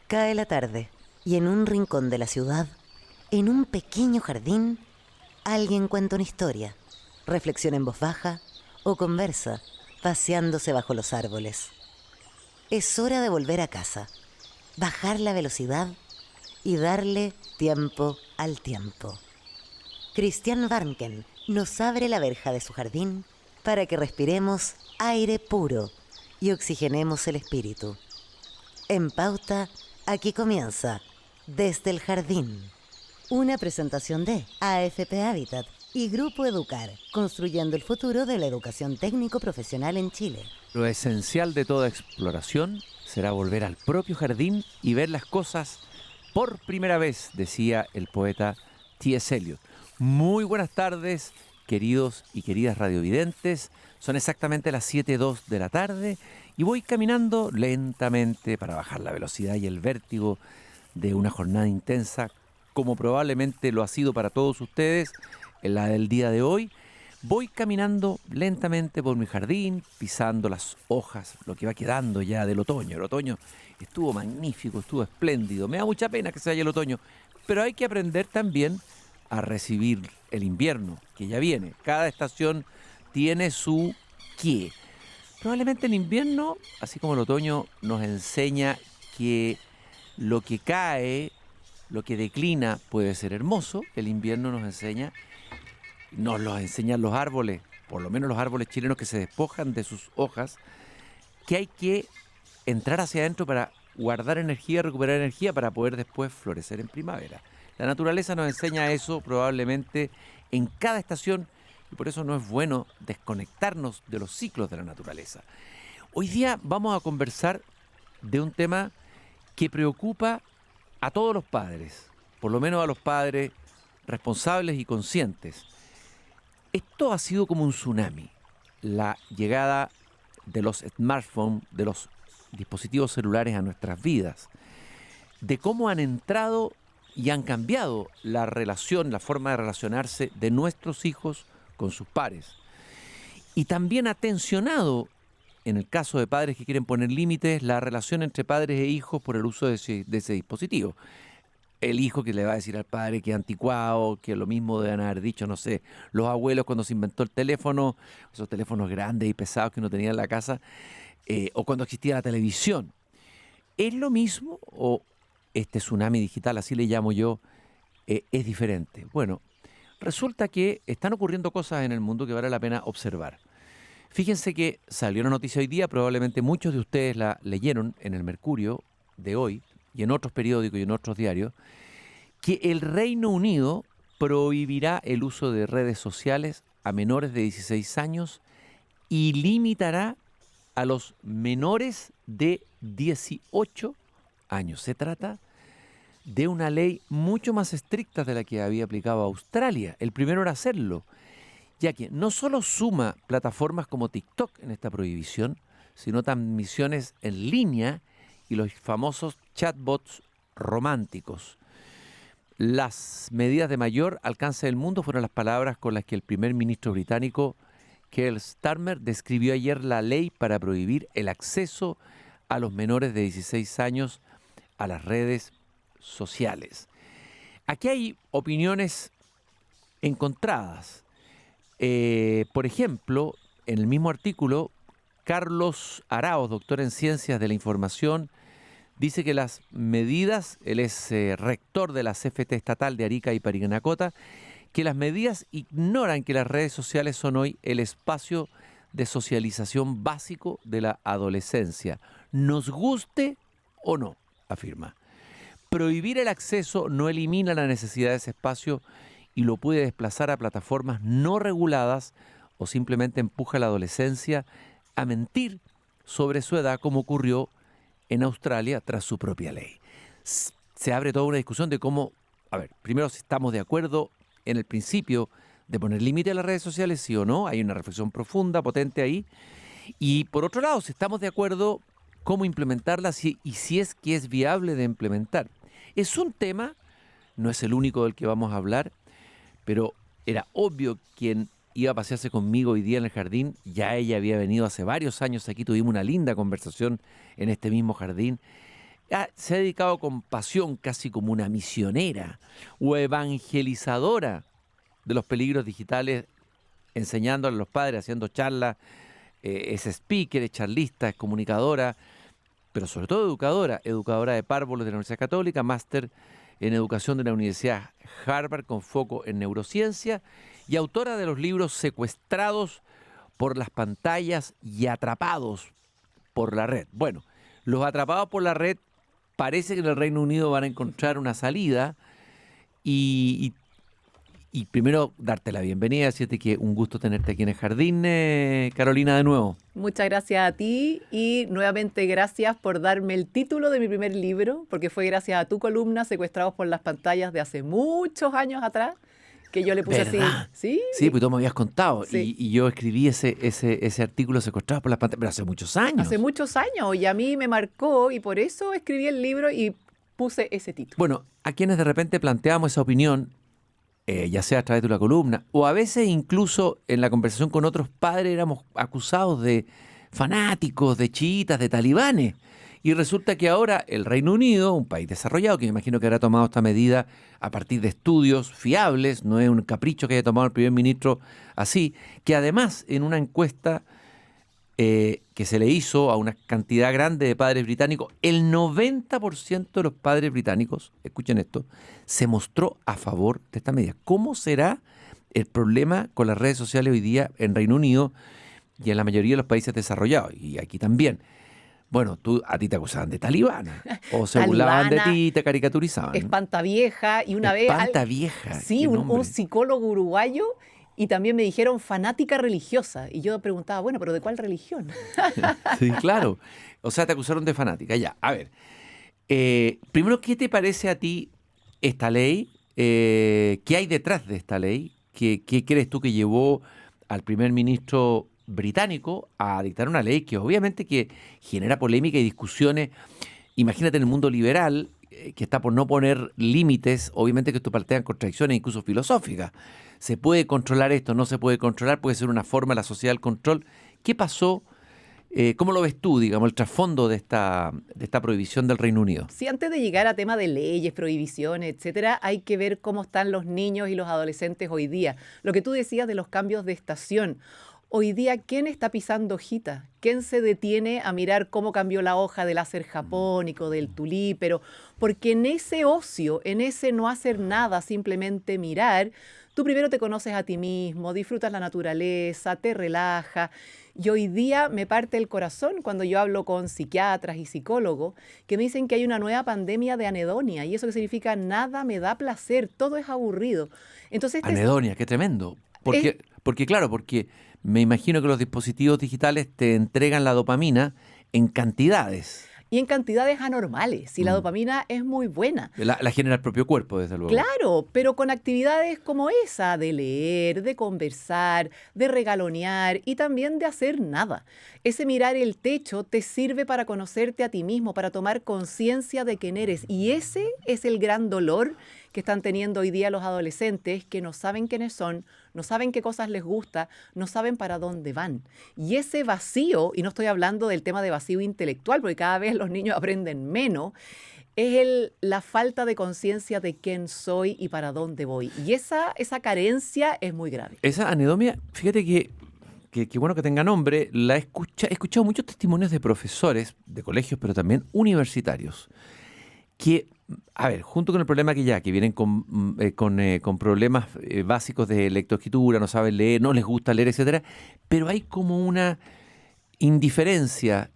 Cae la tarde y en un rincón de la ciudad, en un pequeño jardín, alguien cuenta una historia, reflexiona en voz baja o conversa, paseándose bajo los árboles. Es hora de volver a casa, bajar la velocidad y darle tiempo al tiempo. Christian Warnken nos abre la verja de su jardín para que respiremos aire puro y oxigenemos el espíritu. En Pauta, aquí comienza Desde el Jardín. Una presentación de AFP Habitat y Grupo Educar, construyendo el futuro de la educación técnico-profesional en Chile. Lo esencial de toda exploración será volver al propio jardín y ver las cosas por primera vez, decía el poeta T.S. Eliot. Muy buenas tardes, queridos y queridas radiovidentes. Son exactamente las 7:02 de la tarde y voy caminando lentamente para bajar la velocidad y el vértigo de una jornada intensa, como probablemente lo ha sido para todos ustedes en la del día de hoy. Voy caminando lentamente por mi jardín, pisando las hojas, lo que va quedando ya del otoño. El otoño estuvo magnífico, estuvo espléndido. Me da mucha pena que se vaya el otoño, pero hay que aprender también a recibir el invierno, que ya viene. Cada estación tiene su qué. Probablemente el invierno, así como el otoño, nos enseña que lo que cae, lo que declina puede ser hermoso. El invierno nos lo enseñan los árboles, por lo menos los árboles chilenos que se despojan de sus hojas, que hay que entrar hacia adentro para guardar energía, recuperar energía para poder después florecer en primavera. La naturaleza nos enseña eso probablemente en cada estación y por eso no es bueno desconectarnos de los ciclos de la naturaleza. Hoy día vamos a conversar de un tema que preocupa a todos los padres, por lo menos a los padres responsables y conscientes. Esto ha sido como un tsunami, la llegada de los smartphones, de los dispositivos celulares a nuestras vidas, de cómo han entrado y han cambiado la relación, la forma de relacionarse de nuestros hijos con sus pares. Y también ha tensionado, en el caso de padres que quieren poner límites, la relación entre padres e hijos por el uso de ese dispositivo. El hijo que le va a decir al padre que es anticuado, que lo mismo deben haber dicho, no sé, los abuelos cuando se inventó el teléfono, esos teléfonos grandes y pesados que uno tenía en la casa, o cuando existía la televisión. ¿Es lo mismo o este tsunami digital, así le llamo yo, es diferente? Bueno, resulta que están ocurriendo cosas en el mundo que vale la pena observar. Fíjense que salió una noticia hoy día, probablemente muchos de ustedes la leyeron en el Mercurio de hoy y en otros periódicos y en otros diarios, que el Reino Unido prohibirá el uso de redes sociales a menores de 16 años y limitará a los menores de 18 años. Se trata de una ley mucho más estricta de la que había aplicado Australia. El primero era hacerlo, ya que no solo suma plataformas como TikTok en esta prohibición, sino transmisiones en línea y los famosos chatbots románticos. Las medidas de mayor alcance del mundo fueron las palabras con las que el primer ministro británico, Keir Starmer, describió ayer la ley para prohibir el acceso a los menores de 16 años a las redes sociales. Aquí hay opiniones encontradas. Por ejemplo, en el mismo artículo, Carlos Araoz, doctor en Ciencias de la Información, dice que las medidas, él es rector de la CFT estatal de Arica y Parinacota, que las medidas ignoran que las redes sociales son hoy el espacio de socialización básico de la adolescencia, nos guste o no, afirma. Prohibir el acceso no elimina la necesidad de ese espacio y lo puede desplazar a plataformas no reguladas o simplemente empuja a la adolescencia a mentir sobre su edad, como ocurrió en Australia tras su propia ley. Se abre toda una discusión de cómo, primero si estamos de acuerdo en el principio de poner límite a las redes sociales, sí o no, hay una reflexión profunda, potente ahí, y por otro lado, si estamos de acuerdo, cómo implementarlas y si es que es viable de implementar. Es un tema, no es el único del que vamos a hablar, pero era obvio quien iba a pasearse conmigo hoy día en el jardín. Ya ella había venido hace varios años aquí, tuvimos una linda conversación en este mismo jardín. se ha dedicado con pasión, casi como una misionera o evangelizadora de los peligros digitales, enseñándole a los padres, haciendo charlas. Es speaker, es charlista, es comunicadora, pero sobre todo educadora de párvulos de la Universidad Católica, máster en educación de la Universidad Harvard con foco en neurociencia y autora de los libros Secuestrados por las pantallas y Atrapados por la red. Bueno, los atrapados por la red parece que en el Reino Unido van a encontrar una salida y primero darte la bienvenida, decirte que un gusto tenerte aquí en el jardín, Carolina, de nuevo. Muchas gracias a ti y nuevamente gracias por darme el título de mi primer libro, porque fue gracias a tu columna Secuestrados por las pantallas de hace muchos años atrás, que yo le puse ¿Verdad? así. Sí, pues tú me habías contado. Sí. Y yo escribí ese artículo Secuestrados por las pantallas, pero hace muchos años. Hace muchos años y a mí me marcó y por eso escribí el libro y puse ese título. Bueno, a quienes de repente planteamos esa opinión, ya sea a través de una columna, o a veces incluso en la conversación con otros padres éramos acusados de fanáticos, de chiitas, de talibanes. Y resulta que ahora el Reino Unido, un país desarrollado, que me imagino que habrá tomado esta medida a partir de estudios fiables, no es un capricho que haya tomado el primer ministro así, que además en una encuesta que se le hizo a una cantidad grande de padres británicos, el 90% de los padres británicos, escuchen esto, se mostró a favor de esta medida. ¿Cómo será el problema con las redes sociales hoy día en Reino Unido y en la mayoría de los países desarrollados? Y aquí también. Bueno, a ti te acusaban de talibana, o se burlaban de ti y te caricaturizaban. Espantavieja y una vez... Espantavieja. Sí, un psicólogo uruguayo. Y también me dijeron fanática religiosa. Y yo preguntaba, bueno, ¿pero de cuál religión? Sí, claro. O sea, te acusaron de fanática. Ya, a ver. Primero, ¿qué te parece a ti esta ley? ¿Qué hay detrás de esta ley? ¿Qué crees tú que llevó al primer ministro británico a dictar una ley que obviamente que genera polémica y discusiones? Imagínate en el mundo liberal, que está por no poner límites, obviamente que esto plantean contradicciones incluso filosóficas. ¿Se puede controlar esto? ¿No se puede controlar? ¿Puede ser una forma de la sociedad del control? ¿Qué pasó? ¿Cómo lo ves tú, digamos, el trasfondo de esta prohibición del Reino Unido? Sí, antes de llegar a tema de leyes, prohibiciones, etcétera, hay que ver cómo están los niños y los adolescentes hoy día. Lo que tú decías de los cambios de estación. Hoy día, ¿quién está pisando hojita? ¿Quién se detiene a mirar cómo cambió la hoja del láser japónico, del tulípero? Porque en ese ocio, en ese no hacer nada, simplemente mirar, tú primero te conoces a ti mismo, disfrutas la naturaleza, te relaja. Y hoy día me parte el corazón cuando yo hablo con psiquiatras y psicólogos que me dicen que hay una nueva pandemia de anedonia. ¿Y eso qué significa? Nada me da placer, todo es aburrido. Entonces, anedonia, qué tremendo. Porque me imagino que los dispositivos digitales te entregan la dopamina en cantidades. Y en cantidades anormales, y la dopamina es muy buena. La genera el propio cuerpo, desde luego. Claro, pero con actividades como esa, de leer, de conversar, de regalonear y también de hacer nada. Ese mirar el techo te sirve para conocerte a ti mismo, para tomar conciencia de quién eres. Y ese es el gran dolor que están teniendo hoy día los adolescentes, que no saben quiénes son, no saben qué cosas les gusta, no saben para dónde van. Y ese vacío, y no estoy hablando del tema de vacío intelectual, porque cada vez los niños aprenden menos, es la falta de conciencia de quién soy y para dónde voy. Y esa carencia es muy grave. Esa anedonia, fíjate que bueno que tenga nombre, he escuchado muchos testimonios de profesores de colegios, pero también universitarios, que, a ver, junto con el problema que vienen con problemas básicos de lectoescritura, no saben leer, no les gusta leer, etcétera, pero hay como una indiferencia,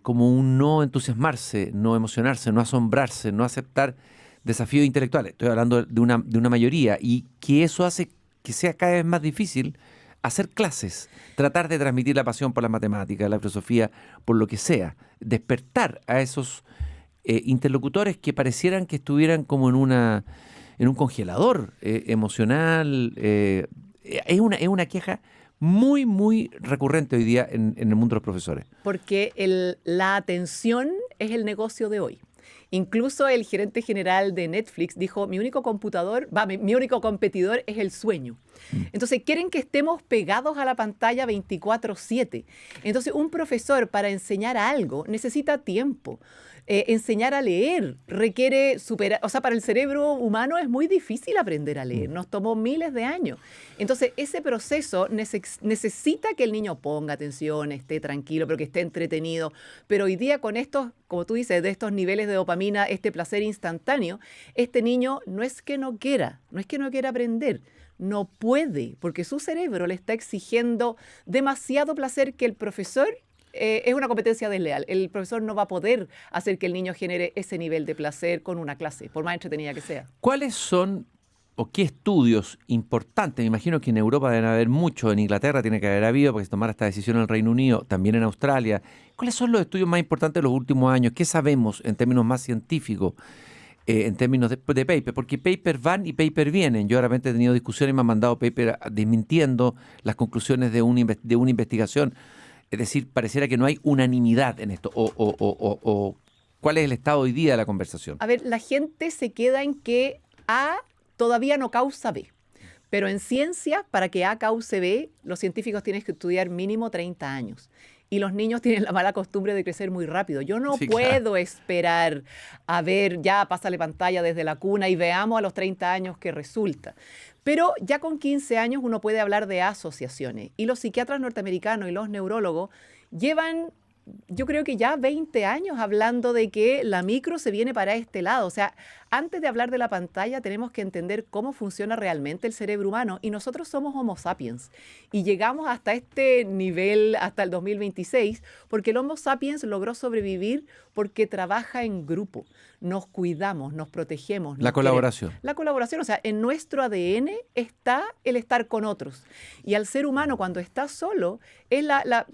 como un no entusiasmarse, no emocionarse, no asombrarse, no aceptar desafíos intelectuales. Estoy hablando de una mayoría, y que eso hace que sea cada vez más difícil hacer clases, tratar de transmitir la pasión por las matemáticas, la filosofía, por lo que sea, despertar a esos interlocutores que parecieran que estuvieran como en un congelador emocional. Es una queja muy, muy recurrente hoy día en el mundo de los profesores. Porque la atención es el negocio de hoy. Incluso el gerente general de Netflix dijo, mi único competidor es el sueño. Entonces, quieren que estemos pegados a la pantalla 24/7. Entonces, un profesor para enseñar algo necesita tiempo. Enseñar a leer requiere superar, o sea, para el cerebro humano es muy difícil aprender a leer, nos tomó miles de años. Entonces, ese proceso necesita que el niño ponga atención, esté tranquilo, pero que esté entretenido. Pero hoy día con estos, como tú dices, de estos niveles de dopamina, este placer instantáneo, este niño no es que no quiera aprender, no puede, porque su cerebro le está exigiendo demasiado placer que el profesor es una competencia desleal. El profesor no va a poder hacer que el niño genere ese nivel de placer con una clase, por más entretenida que sea. ¿Cuáles son o qué estudios importantes? Me imagino que en Europa deben haber muchos, en Inglaterra tiene que haber habido, porque se tomara esta decisión en el Reino Unido, también en Australia. ¿Cuáles son los estudios más importantes de los últimos años? ¿Qué sabemos en términos más científicos? En términos de paper, porque paper van y paper vienen. Yo de repente he tenido discusiones y me han mandado paper desmintiendo las conclusiones de una investigación. Es decir, pareciera que no hay unanimidad en esto. O ¿cuál es el estado hoy día de la conversación? A ver, la gente se queda en que A todavía no causa B. Pero en ciencia, para que A cause B, los científicos tienen que estudiar mínimo 30 años. Y los niños tienen la mala costumbre de crecer muy rápido. Yo no puedo esperar a ver, ya pásale pantalla desde la cuna y veamos a los 30 años qué resulta. Pero ya con 15 años uno puede hablar de asociaciones. Y los psiquiatras norteamericanos y los neurólogos llevan, yo creo que ya 20 años hablando de que la micro se viene para este lado. O sea, antes de hablar de la pantalla tenemos que entender cómo funciona realmente el cerebro humano y nosotros somos Homo sapiens y llegamos hasta este nivel, hasta el 2026, porque el Homo sapiens logró sobrevivir porque trabaja en grupo. Nos cuidamos, nos protegemos. La colaboración. La colaboración, o sea, en nuestro ADN está el estar con otros. Y al ser humano cuando está solo, es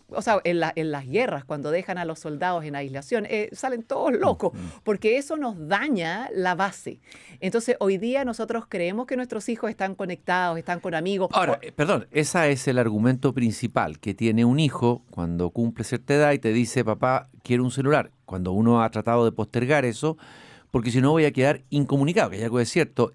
o sea, en las guerras, cuando dejan a los soldados en aislación, salen todos locos, porque eso nos daña la base. Entonces, hoy día nosotros creemos que nuestros hijos están conectados, están con amigos. Ahora, perdón, ese es el argumento principal que tiene un hijo cuando cumple cierta edad y te dice, papá, quiero un celular. Cuando uno ha tratado de postergar eso, porque si no voy a quedar incomunicado, que hay algo de cierto.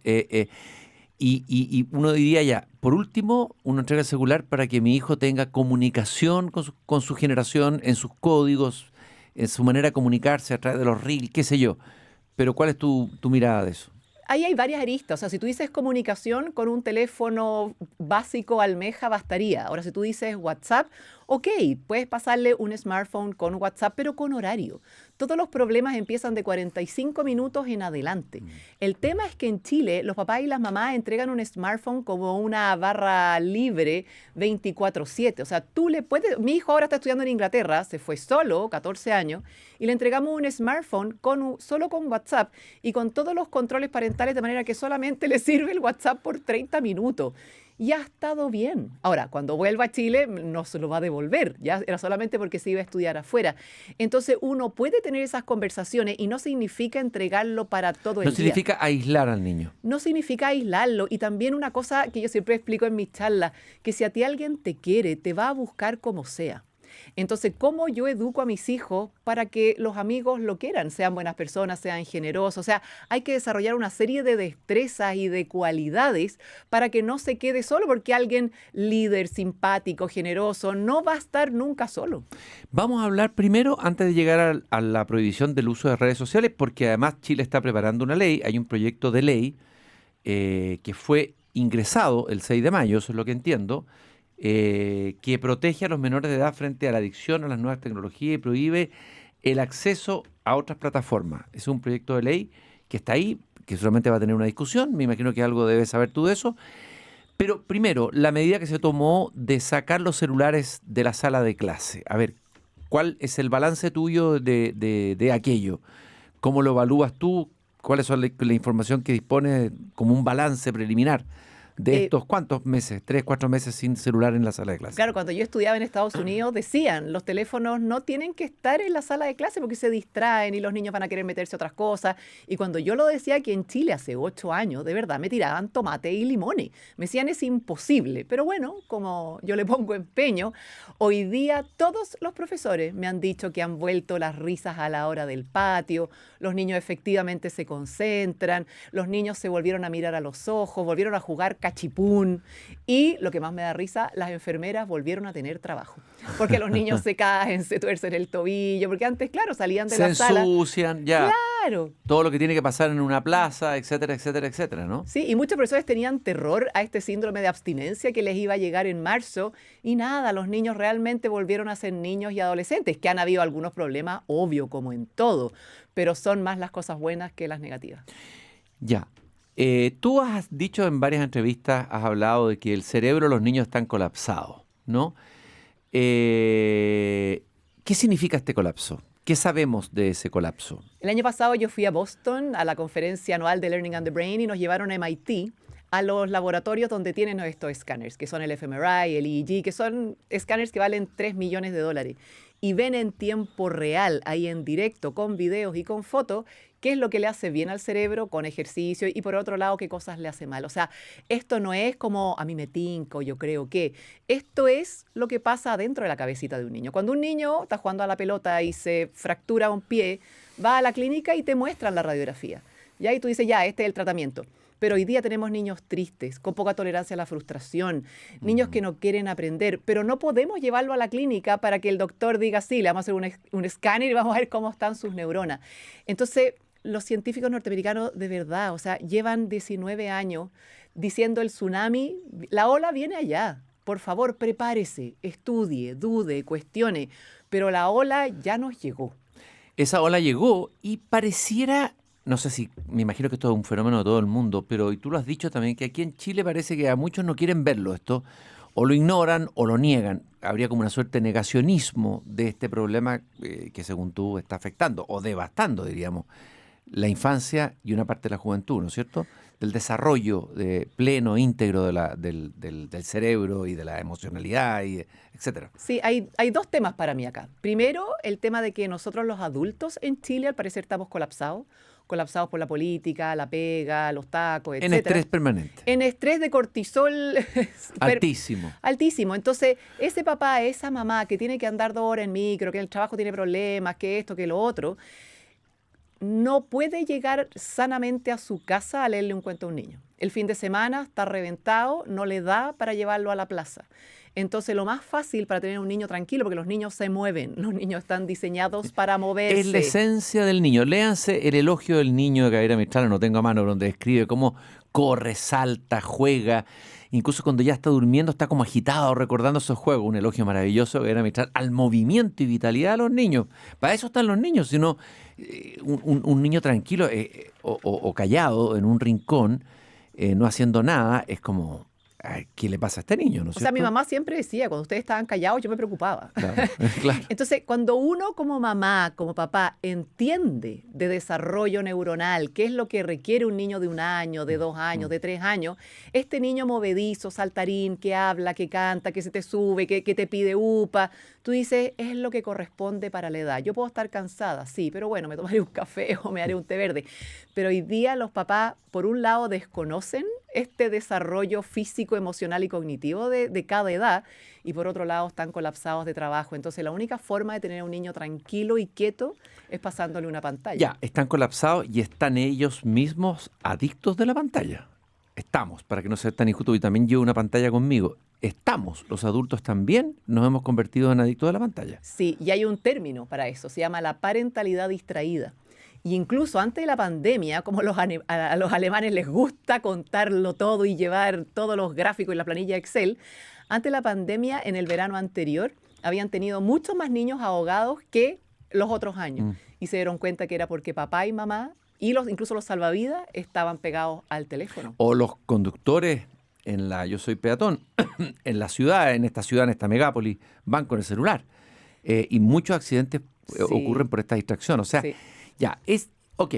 Y uno diría ya, por último, uno entrega el celular para que mi hijo tenga comunicación con su generación, en sus códigos, en su manera de comunicarse a través de los reels, qué sé yo. Pero ¿cuál es tu mirada de eso? Ahí hay varias aristas. O sea, si tú dices comunicación con un teléfono básico almeja, bastaría. Ahora, si tú dices WhatsApp, ok, puedes pasarle un smartphone con WhatsApp, pero con horario. Todos los problemas empiezan de 45 minutos en adelante. El tema es que en Chile los papás y las mamás entregan un smartphone como una barra libre 24/7. O sea, tú le puedes... Mi hijo ahora está estudiando en Inglaterra, se fue solo, 14 años, y le entregamos un smartphone solo con WhatsApp y con todos los controles parentales de manera que solamente le sirve el WhatsApp por 30 minutos. Y ha estado bien. Ahora, cuando vuelva a Chile, no se lo va a devolver. Ya era solamente porque se iba a estudiar afuera. Entonces, uno puede tener esas conversaciones y no significa entregarlo para todo el día. No significa aislar al niño. No significa aislarlo. Y también una cosa que yo siempre explico en mis charlas, que si a ti alguien te quiere, te va a buscar como sea. Entonces, ¿cómo yo educo a mis hijos para que los amigos lo quieran? Sean buenas personas, sean generosos. O sea, hay que desarrollar una serie de destrezas y de cualidades para que no se quede solo, porque alguien líder, simpático, generoso, no va a estar nunca solo. Vamos a hablar primero, antes de llegar a la prohibición del uso de redes sociales, porque además Chile está preparando una ley, hay un proyecto de ley que fue ingresado el 6 de mayo, eso es lo que entiendo, que protege a los menores de edad frente a la adicción a las nuevas tecnologías y prohíbe el acceso a otras plataformas. Es un proyecto de ley que está ahí, que solamente va a tener una discusión, me imagino que algo debes saber tú de eso. Pero primero, la medida que se tomó de sacar los celulares de la sala de clase. A ver, ¿cuál es el balance tuyo de aquello? ¿Cómo lo evalúas tú? ¿Cuál es la información que dispones como un balance preliminar de estos, ¿cuántos meses? 3, 4 meses sin celular en la sala de clase. Claro, cuando yo estudiaba en Estados Unidos decían, los teléfonos no tienen que estar en la sala de clase porque se distraen y los niños van a querer meterse a otras cosas. Y cuando yo lo decía aquí en Chile hace 8 años, de verdad me tiraban tomate y limones. Me decían, es imposible. Pero bueno, como yo le pongo empeño, hoy día todos los profesores me han dicho que han vuelto las risas a la hora del patio, los niños efectivamente se concentran, los niños se volvieron a mirar a los ojos, volvieron a jugar cachipún y, lo que más me da risa, las enfermeras volvieron a tener trabajo. Porque los niños se caen, se tuercen el tobillo, porque antes, claro, salían de la sala. Se ensucian, ya. Claro. Todo lo que tiene que pasar en una plaza, etcétera, etcétera, etcétera, ¿no? Sí, y muchos profesores tenían terror a este síndrome de abstinencia que les iba a llegar en marzo y nada, los niños realmente volvieron a ser niños y adolescentes, que han habido algunos problemas, obvio, como en todo, pero son más las cosas buenas que las negativas. Ya. Tú has dicho en varias entrevistas, has hablado de que el cerebro de los niños están colapsados, ¿no? ¿Qué significa este colapso? ¿Qué sabemos de ese colapso? El año pasado yo fui a Boston a la conferencia anual de Learning and the Brain y nos llevaron a MIT, a los laboratorios donde tienen estos escáneres, que son el fMRI, el EEG, que son escáneres que valen $3 millones. Y ven en tiempo real, ahí en directo, con videos y con fotos, qué es lo que le hace bien al cerebro con ejercicio y por otro lado qué cosas le hace mal. O sea, esto no es como a mí me tinco, yo creo que. Esto es lo que pasa dentro de la cabecita de un niño. Cuando un niño está jugando a la pelota y se fractura un pie, va a la clínica y te muestran la radiografía. Y ahí tú dices, ya, este es el tratamiento. Pero hoy día tenemos niños tristes, con poca tolerancia a la frustración, niños que no quieren aprender, pero no podemos llevarlo a la clínica para que el doctor diga, sí, le vamos a hacer un escáner y vamos a ver cómo están sus neuronas. Entonces, los científicos norteamericanos de verdad, o sea, llevan 19 años diciendo el tsunami, la ola viene allá. Por favor, prepárese, estudie, dude, cuestione, pero la ola ya nos llegó. Esa ola llegó y pareciera... No sé si, me imagino que esto es un fenómeno de todo el mundo, pero y tú lo has dicho también, que aquí en Chile parece que a muchos no quieren verlo esto, o lo ignoran o lo niegan. Habría como una suerte de negacionismo de este problema que según tú está afectando, o devastando, diríamos, la infancia y una parte de la juventud, ¿no es cierto? Del desarrollo pleno, íntegro del cerebro y de la emocionalidad, y etcétera. Sí, hay dos temas para mí acá. Primero, el tema de que nosotros los adultos en Chile al parecer estamos colapsados por la política, la pega, los tacos, etc. En estrés permanente. En estrés de cortisol altísimo. Altísimo. Entonces, ese papá, esa mamá que tiene que andar 2 horas en micro, que el trabajo tiene problemas, que esto, que lo otro, no puede llegar sanamente a su casa a leerle un cuento a un niño. El fin de semana está reventado, no le da para llevarlo a la plaza. Entonces, lo más fácil para tener un niño tranquilo, porque los niños se mueven, los niños están diseñados para moverse. Es la esencia del niño. Léanse El elogio del niño de Gabriela Mistral, no tengo a mano, donde describe cómo corre, salta, juega. Incluso cuando ya está durmiendo está como agitado recordando esos juegos. Un elogio maravilloso de Gabriela Mistral al movimiento y vitalidad de los niños. Para eso están los niños, sino un niño tranquilo o callado en un rincón, no haciendo nada, es como... ¿Qué le pasa a este niño? ¿No es cierto? O sea, mi mamá siempre decía, cuando ustedes estaban callados, yo me preocupaba. Claro, claro. Entonces, cuando uno como mamá, como papá, entiende de desarrollo neuronal, qué es lo que requiere un niño de 1 año, de 2 años, de 3 años, este niño movedizo, saltarín, que habla, que canta, que se te sube, que te pide upa, tú dices, es lo que corresponde para la edad. Yo puedo estar cansada, sí, pero bueno, me tomaré un café o me haré un té verde. Pero hoy día los papás, por un lado, desconocen este desarrollo físico, emocional y cognitivo de cada edad, y por otro lado están colapsados de trabajo. Entonces la única forma de tener a un niño tranquilo y quieto es pasándole una pantalla. Ya, están colapsados y están ellos mismos adictos de la pantalla. Estamos, para que no sea tan injusto, y también llevo una pantalla conmigo. Estamos, los adultos también nos hemos convertido en adictos de la pantalla. Sí, y hay un término para eso, se llama la parentalidad distraída. Y incluso antes de la pandemia, como a los alemanes les gusta contarlo todo y llevar todos los gráficos y la planilla Excel, antes de la pandemia, en el verano anterior, habían tenido muchos más niños ahogados que los otros años. Y se dieron cuenta que era porque papá y mamá, y incluso los salvavidas, estaban pegados al teléfono. O los conductores yo soy peatón, en la ciudad, en esta megápolis, van con el celular. Y muchos accidentes ocurren por esta distracción. O sea, Sí. ya, ok.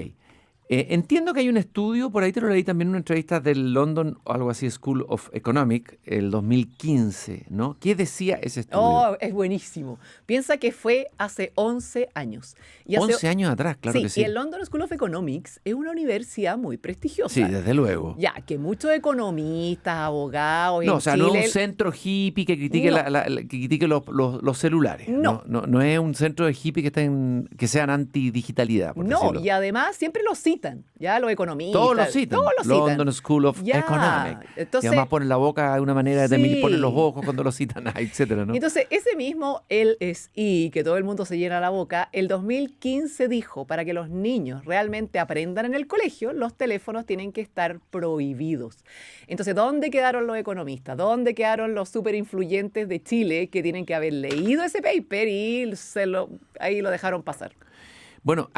Entiendo que hay un estudio, por ahí te lo leí también en una entrevista del London, o algo así, School of Economics, el 2015, ¿no? ¿Qué decía ese estudio? Oh, es buenísimo. Piensa que fue hace 11 años. Y 11 años atrás, claro sí, que y sí. el London School of Economics es una universidad muy Sí, prestigiosa. desde luego. Ya, que muchos economistas, abogados No, en o sea, no es Chile... un centro hippie que critique, No, que critique los celulares. no. No, no, no es un centro de hippie que sean antidigitalidad, por No, decirlo. y además siempre lo citan, ya los economistas, Todos lo todos citan. lo citan. London School of Ya, Economics. Y además entonces, ponen la boca de una manera de ponen los sí. ojos cuando lo citan, etcétera, ¿no? Entonces, ese mismo LSI, que todo el mundo se llena la boca, el 2015 dijo, para que los niños realmente aprendan en el colegio, los teléfonos tienen que estar prohibidos. Entonces, ¿dónde quedaron los economistas? ¿Dónde quedaron los súper influyentes de Chile que tienen que haber leído ese paper y ahí lo dejaron pasar? Bueno,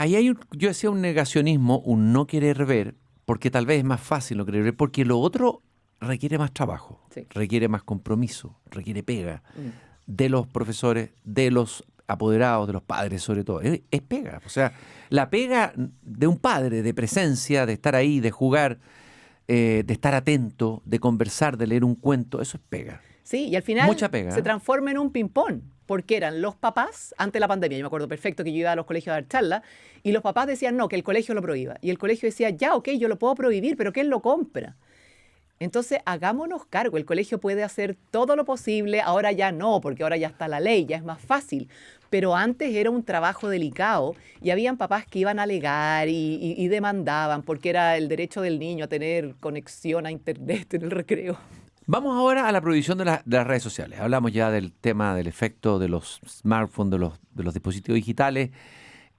yo decía un negacionismo, un no querer ver, porque tal vez es más fácil no querer ver, porque lo otro requiere más trabajo, Sí. requiere más compromiso, requiere pega Mm. de los profesores, de los apoderados, de los padres sobre todo. Es pega. O sea, la pega de un padre, de presencia, de estar ahí, de jugar, de estar atento, de conversar, de leer un cuento, eso es pega. Sí, y al final Mucha pega, se ¿eh? transforma en un ping-pong, porque eran los papás, ante la pandemia, yo me acuerdo perfecto que yo iba a los colegios a dar charlas, y los papás decían no, que el colegio lo prohíba. Y el colegio decía, ya, ok, yo lo puedo prohibir, pero ¿quién lo compra? Entonces, hagámonos cargo, el colegio puede hacer todo lo posible, ahora ya no, porque ahora ya está la ley, ya es más fácil. Pero antes era un trabajo delicado y habían papás que iban a alegar y demandaban porque era el derecho del niño a tener conexión a internet en el recreo. Vamos ahora a la prohibición de las redes sociales. Hablamos ya del tema del efecto de los smartphones, de los dispositivos digitales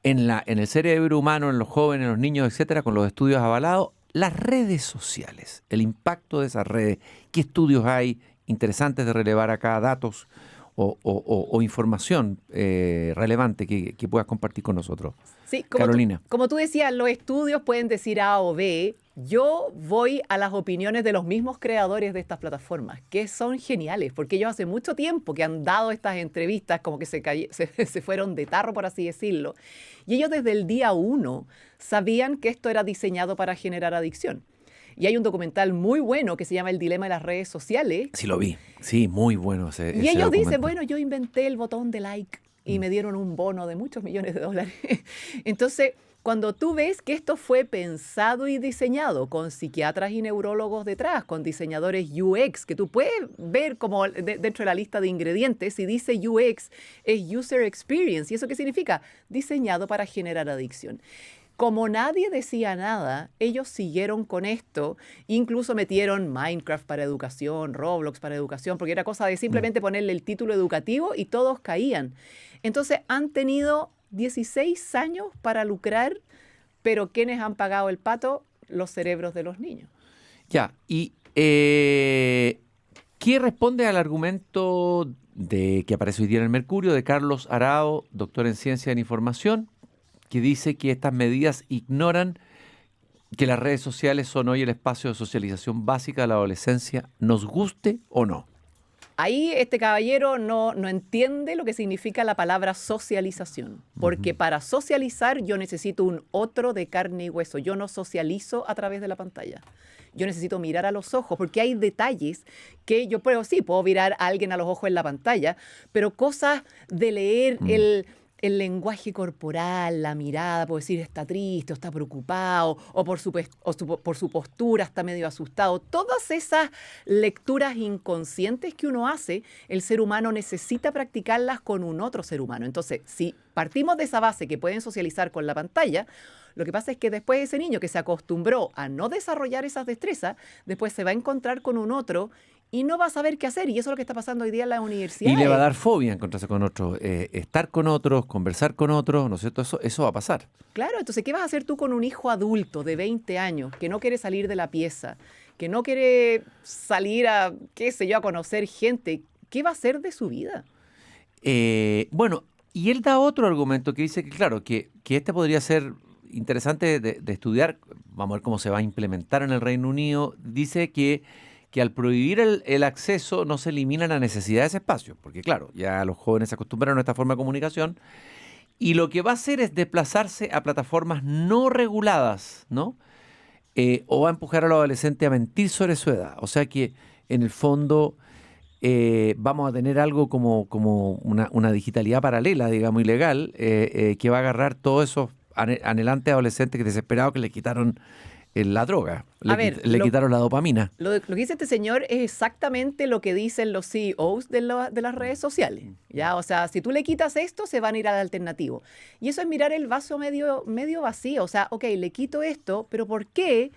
en el cerebro humano, en los jóvenes, en los niños, etcétera, con los estudios avalados. Las redes sociales, el impacto de esas redes, ¿qué estudios hay interesantes de relevar acá, datos o información relevante que puedas compartir con nosotros? Sí, Carolina. como tú decías, los estudios pueden decir A o B. Yo voy a las opiniones de los mismos creadores de estas plataformas, que son geniales, porque ellos hace mucho tiempo que han dado estas entrevistas como que se fueron de tarro, por así decirlo. Y ellos desde el día 1 sabían que esto era diseñado para generar adicción. Y hay un documental muy bueno que se llama El dilema de las redes sociales. Sí, lo vi. Sí, muy bueno ese Y ellos documental. dicen, bueno, yo inventé el botón de like y me dieron un bono de muchos millones de dólares. Entonces, cuando tú ves que esto fue pensado y diseñado con psiquiatras y neurólogos detrás, con diseñadores UX, que tú puedes ver como dentro de la lista de ingredientes, si dice UX, es User Experience. ¿Y eso qué significa? Diseñado para generar adicción. Como nadie decía nada, ellos siguieron con esto, incluso metieron Minecraft para educación, Roblox para educación, porque era cosa de simplemente ponerle el título educativo y todos caían. Entonces han tenido 16 años para lucrar, pero ¿quiénes han pagado el pato? Los cerebros de los niños. Ya, y ¿qué responde al argumento que aparece hoy día en el Mercurio de Carlos Arao, doctor en Ciencia de la Información, que dice que estas medidas ignoran que las redes sociales son hoy el espacio de socialización básica de la adolescencia, nos guste o no? Ahí este caballero no entiende lo que significa la palabra socialización, porque para socializar yo necesito un otro de carne y hueso. Yo no socializo a través de la pantalla. Yo necesito mirar a los ojos, porque hay detalles que yo puedo mirar a alguien a los ojos en la pantalla, pero cosas de leer el lenguaje corporal, la mirada, puedo decir está triste o está preocupado, o por su postura está medio asustado. Todas esas lecturas inconscientes que uno hace, el ser humano necesita practicarlas con un otro ser humano. Entonces, si partimos de esa base que pueden socializar con la pantalla, lo que pasa es que después ese niño que se acostumbró a no desarrollar esas destrezas, después se va a encontrar con un otro y no va a saber qué hacer. Y eso es lo que está pasando hoy día en las universidades. Y le va a dar fobia encontrarse con otros, estar con otros, conversar con otros, ¿no es cierto? Eso va a pasar. Claro, entonces, ¿qué vas a hacer tú con un hijo adulto de 20 años que no quiere salir de la pieza, que no quiere salir a, qué sé yo, a conocer gente? ¿Qué va a hacer de su vida? Bueno, y él da otro argumento que dice que, claro, que este podría ser interesante de estudiar. Vamos a ver cómo se va a implementar en el Reino Unido. Dice que al prohibir el acceso no se elimina la necesidad de ese espacio, porque claro, ya los jóvenes se acostumbraron a esta forma de comunicación Y lo que va a hacer es desplazarse a plataformas no reguladas, ¿no? O va a empujar a los adolescentes a mentir sobre su edad. O sea que, en el fondo, vamos a tener algo como una digitalidad paralela, digamos, ilegal, que va a agarrar todos esos anhelantes adolescentes que desesperados que le quitaron la droga, le quitaron la dopamina. Lo que dice este señor es exactamente lo que dicen los CEOs de las redes sociales. ¿Ya? O sea, si tú le quitas esto, se van a ir al alternativo. Y eso es mirar el vaso medio vacío. O sea, ok, le quito esto, pero ¿por qué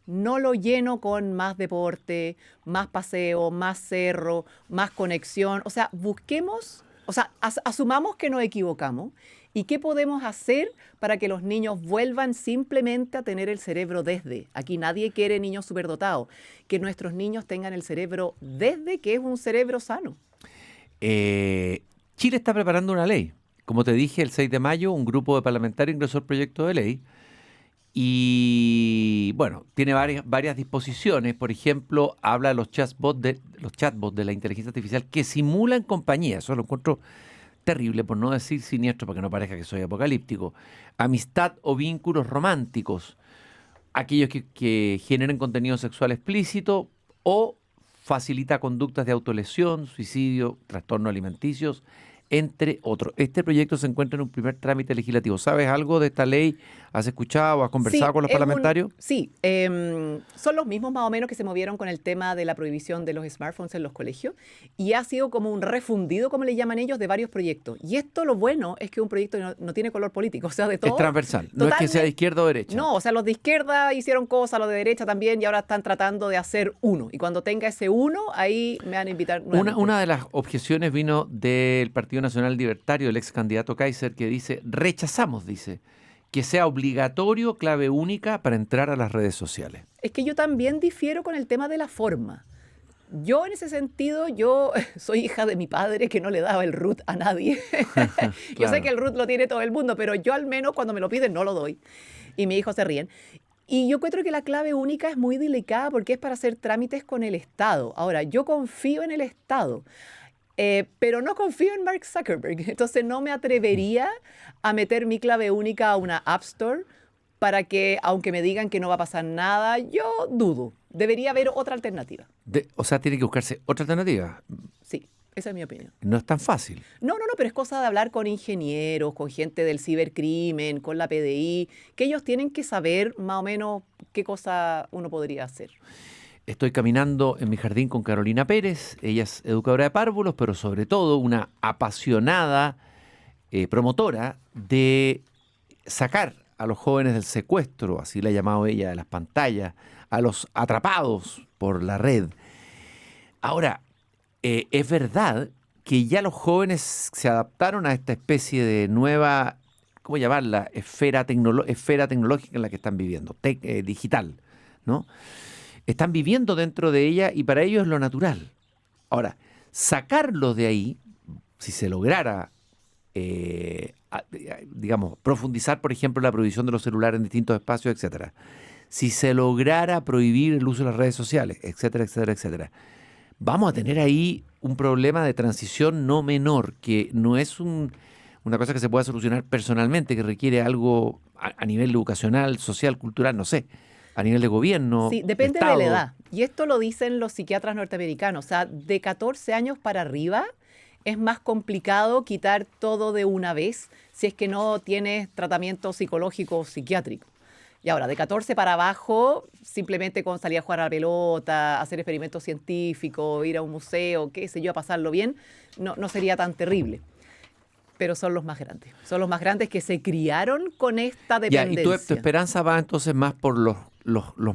no lo lleno con más deporte, más paseo, más cerro, más conexión? O sea, busquemos, o sea, asumamos que nos equivocamos. ¿Y qué podemos hacer para que los niños vuelvan simplemente a tener el cerebro desde? Aquí nadie quiere niños superdotados. Que nuestros niños tengan el cerebro desde, que es un cerebro sano. Chile está preparando una ley. Como te dije, el 6 de mayo un grupo de parlamentarios ingresó el proyecto de ley y, bueno, tiene varias disposiciones. Por ejemplo, habla de los chatbots de la inteligencia artificial que simulan compañía. Eso lo encuentro terrible, por no decir siniestro, para que no parezca que soy apocalíptico. Amistad o vínculos románticos, aquellos que generen contenido sexual explícito o facilita conductas de autolesión, suicidio, trastornos alimenticios, entre otros. Este proyecto se encuentra en un primer trámite legislativo. ¿Sabes algo de esta ley? ¿Has escuchado? ¿Has conversado con los parlamentarios? Sí, son los mismos más o menos que se movieron con el tema de la prohibición de los smartphones en los colegios y ha sido como un refundido, como le llaman ellos, de varios proyectos. Y esto lo bueno es que un proyecto no tiene color político, o sea, de todo. Es transversal, no es que sea de izquierda o derecha. No, o sea, los de izquierda hicieron cosas, los de derecha también, y ahora están tratando de hacer uno. Y cuando tenga ese uno, ahí me van a invitar nuevamente. Una de las objeciones vino del Partido Nacional Libertario, el ex candidato Kaiser, que rechazamos, que sea obligatorio clave única para entrar a las redes sociales. Es que yo también difiero con el tema de la forma. Yo en ese sentido, yo soy hija de mi padre que no le daba el root a nadie. Claro. Yo sé que el root lo tiene todo el mundo, pero yo al menos cuando me lo piden no lo doy. Y mis hijos se ríen. Y yo creo que la clave única es muy delicada porque es para hacer trámites con el Estado. Ahora, yo confío en el Estado. Pero no confío en Mark Zuckerberg, entonces no me atrevería a meter mi clave única a una App Store para que, aunque me digan que no va a pasar nada, yo dudo. Debería haber otra alternativa. O sea, tiene que buscarse otra alternativa. Sí, esa es mi opinión. No es tan fácil. No, pero es cosa de hablar con ingenieros, con gente del cibercrimen, con la PDI, que ellos tienen que saber más o menos qué cosa uno podría hacer. Estoy caminando en mi jardín con Carolina Pérez. Ella es educadora de párvulos, pero sobre todo una apasionada promotora de sacar a los jóvenes del secuestro, así la ha llamado ella, de las pantallas, a los atrapados por la red. Ahora, es verdad que ya los jóvenes se adaptaron a esta especie de nueva, ¿cómo llamarla?, esfera tecnológica en la que están viviendo, digital, ¿no? Están viviendo dentro de ella y para ellos es lo natural. Ahora, sacarlos de ahí, si se lograra, digamos, profundizar, por ejemplo, la prohibición de los celulares en distintos espacios, etcétera. Si se lograra prohibir el uso de las redes sociales, etcétera, etcétera, etcétera, vamos a tener ahí un problema de transición no menor, que no es una cosa que se pueda solucionar personalmente, que requiere algo a nivel educacional, social, cultural, no sé. A nivel de gobierno. Sí, depende de la edad. Y esto lo dicen los psiquiatras norteamericanos. O sea, de 14 años para arriba es más complicado quitar todo de una vez si es que no tienes tratamiento psicológico o psiquiátrico. Y ahora, de 14 para abajo, simplemente con salir a jugar a la pelota, hacer experimentos científicos, ir a un museo, qué sé yo, a pasarlo bien, no sería tan terrible. Pero son los más grandes. Son los más grandes que se criaron con esta dependencia. Ya, y tu esperanza va entonces más por los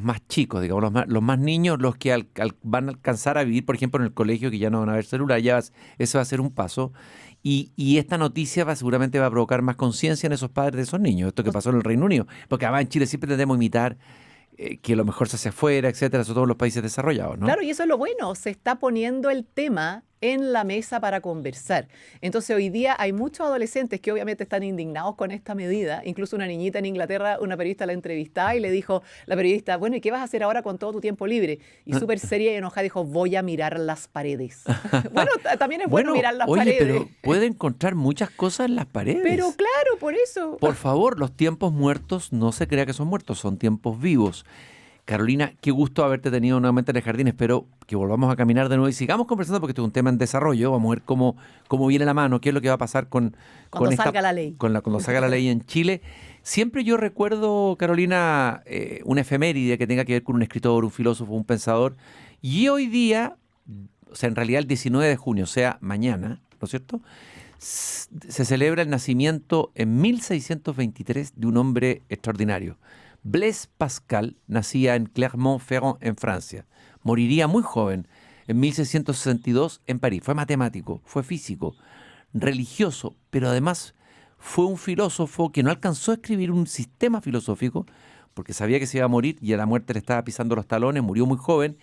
más chicos, digamos, los más niños, los que van a alcanzar a vivir, por ejemplo, en el colegio, que ya no van a ver celular, eso va a ser un paso. Y esta noticia seguramente va a provocar más conciencia en esos padres de esos niños, esto que pasó en el Reino Unido. Porque además en Chile siempre tendemos a imitar que lo mejor se hace afuera, etcétera, sobre todo en los países desarrollados, ¿no? Claro, y eso es lo bueno, se está poniendo el tema en la mesa para conversar. Entonces hoy día hay muchos adolescentes que obviamente están indignados con esta medida. Incluso una niñita en Inglaterra, una periodista la entrevistaba y le dijo la periodista, bueno, ¿y qué vas a hacer ahora con todo tu tiempo libre? Y súper seria y enojada dijo, voy a mirar las paredes. Bueno, también es bueno mirar las paredes. Pero puede encontrar muchas cosas en las paredes. Pero claro, por eso. Por favor, los tiempos muertos no se crea que son muertos, son tiempos vivos. Carolina, qué gusto haberte tenido nuevamente en el jardín. Espero que volvamos a caminar de nuevo y sigamos conversando porque esto es un tema en desarrollo. Vamos a ver cómo viene la mano, qué es lo que va a pasar cuando salga la ley. Cuando salga la ley en Chile. Siempre yo recuerdo, Carolina, una efeméride que tenga que ver con un escritor, un filósofo, un pensador. Y hoy día, o sea, en realidad el 19 de junio, o sea, mañana, ¿no es cierto?, se celebra el nacimiento en 1623 de un hombre extraordinario. Blaise Pascal nacía en Clermont-Ferrand, en Francia. Moriría muy joven, en 1662, en París. Fue matemático, fue físico, religioso, pero además fue un filósofo que no alcanzó a escribir un sistema filosófico porque sabía que se iba a morir y a la muerte le estaba pisando los talones, murió muy joven,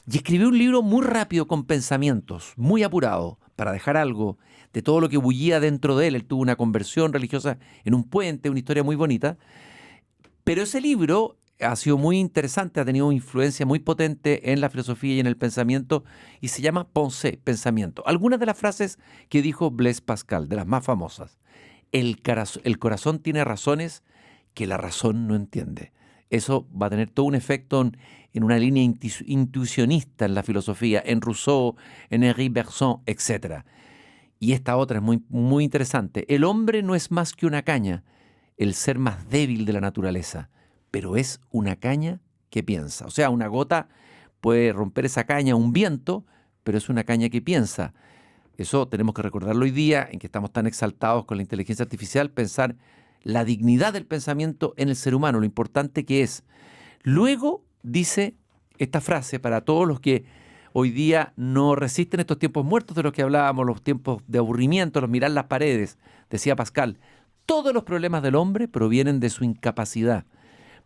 y escribió un libro muy rápido con pensamientos, muy apurado, para dejar algo de todo lo que bullía dentro de él. Él tuvo una conversión religiosa en un puente, una historia muy bonita. Pero ese libro ha sido muy interesante, ha tenido influencia muy potente en la filosofía y en el pensamiento, y se llama Pensée, pensamiento. Algunas de las frases que dijo Blaise Pascal, de las más famosas. El corazón tiene razones que la razón no entiende. Eso va a tener todo un efecto en una línea intuicionista en la filosofía, en Rousseau, en Henri Bergson, etc. Y esta otra es muy, muy interesante. El hombre no es más que una caña, el ser más débil de la naturaleza, pero es una caña que piensa. O sea, una gota puede romper esa caña, un viento, pero es una caña que piensa. Eso tenemos que recordarlo hoy día, en que estamos tan exaltados con la inteligencia artificial, pensar la dignidad del pensamiento en el ser humano, lo importante que es. Luego dice esta frase para todos los que hoy día no resisten estos tiempos muertos de los que hablábamos, los tiempos de aburrimiento, los mirar las paredes, decía Pascal. Todos los problemas del hombre provienen de su incapacidad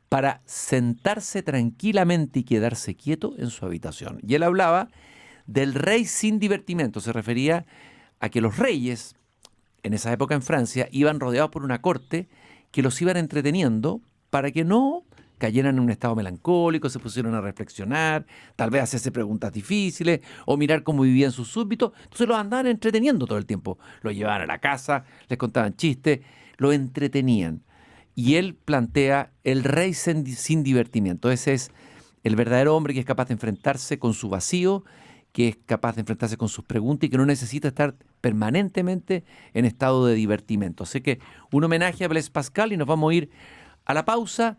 para sentarse tranquilamente y quedarse quieto en su habitación. Y él hablaba del rey sin divertimento. Se refería a que los reyes, en esa época en Francia, iban rodeados por una corte que los iban entreteniendo para que no cayeran en un estado melancólico, se pusieron a reflexionar, tal vez hacerse preguntas difíciles o mirar cómo vivían sus súbditos. Entonces los andaban entreteniendo todo el tiempo. Los llevaban a la casa, les contaban chistes, lo entretenían. Y él plantea el rey sin divertimiento. Ese es el verdadero hombre que es capaz de enfrentarse con su vacío, que es capaz de enfrentarse con sus preguntas y que no necesita estar permanentemente en estado de divertimento. Así que un homenaje a Blaise Pascal y nos vamos a ir a la pausa.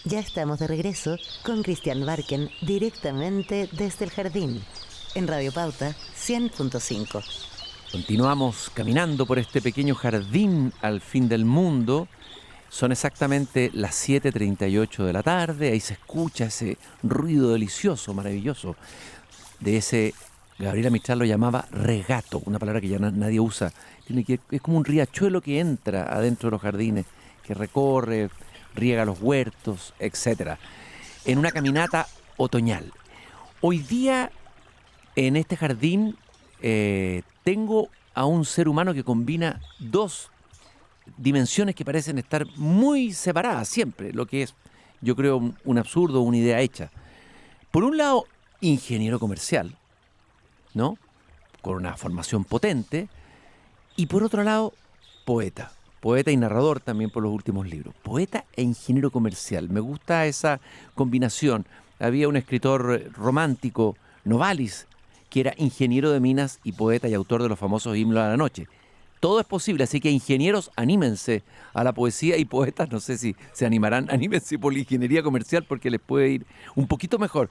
Ya estamos de regreso con Cristian Barken directamente desde el jardín en Radio Pauta 100.5. Continuamos caminando por este pequeño jardín al fin del mundo. Son exactamente las 7:38 de la tarde. Ahí se escucha ese ruido delicioso, maravilloso, de ese, Gabriela Mistral lo llamaba regato, una palabra que ya nadie usa. Es como un riachuelo que entra adentro de los jardines, que recorre, riega los huertos, etc. En una caminata otoñal. Hoy día, en este jardín, tengo a un ser humano que combina dos dimensiones que parecen estar muy separadas siempre, lo que es, yo creo, un absurdo, una idea hecha. Por un lado, ingeniero comercial, ¿no?, con una formación potente, y por otro lado, poeta y narrador también por los últimos libros. Poeta e ingeniero comercial, me gusta esa combinación. Había un escritor romántico, Novalis, que era ingeniero de minas y poeta y autor de los famosos himnos a la noche. Todo es posible, así que ingenieros, anímense a la poesía, y poetas, no sé si se animarán, anímense por la ingeniería comercial porque les puede ir un poquito mejor.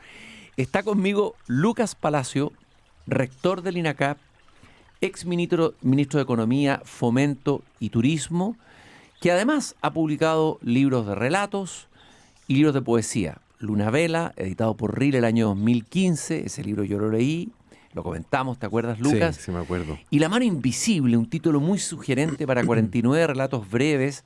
Está conmigo Lucas Palacio, rector del INACAP, ex ministro de Economía, Fomento y Turismo, que además ha publicado libros de relatos y libros de poesía. Luna Vela, editado por RIL el año 2015, ese libro yo lo leí, lo comentamos, ¿te acuerdas, Lucas? Sí, me acuerdo. Y La mano invisible, un título muy sugerente para 49 relatos breves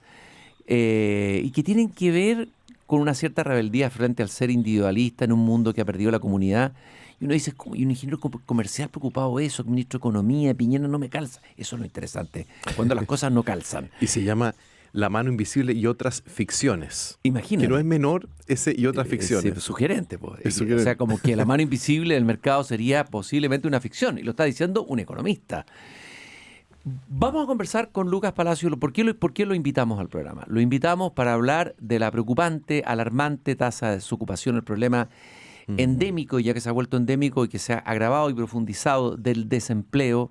y que tienen que ver con una cierta rebeldía frente al ser individualista en un mundo que ha perdido la comunidad Y uno dice, ¿cómo? Y un ingeniero comercial preocupado de eso, ministro de Economía, Piñera, no me calza. Eso es lo interesante, cuando las cosas no calzan. Y se llama La mano invisible y otras ficciones. Imagínate. Que no es menor ese y otras ficciones. Sí, sugerente, pues. Es sugerente. O sea, como que la mano invisible del mercado sería posiblemente una ficción. Y lo está diciendo un economista. Vamos a conversar con Lucas Palacio. ¿Por qué lo invitamos al programa? Lo invitamos para hablar de la preocupante, alarmante tasa de desocupación, el problema endémico, ya que se ha vuelto endémico y que se ha agravado y profundizado del desempleo,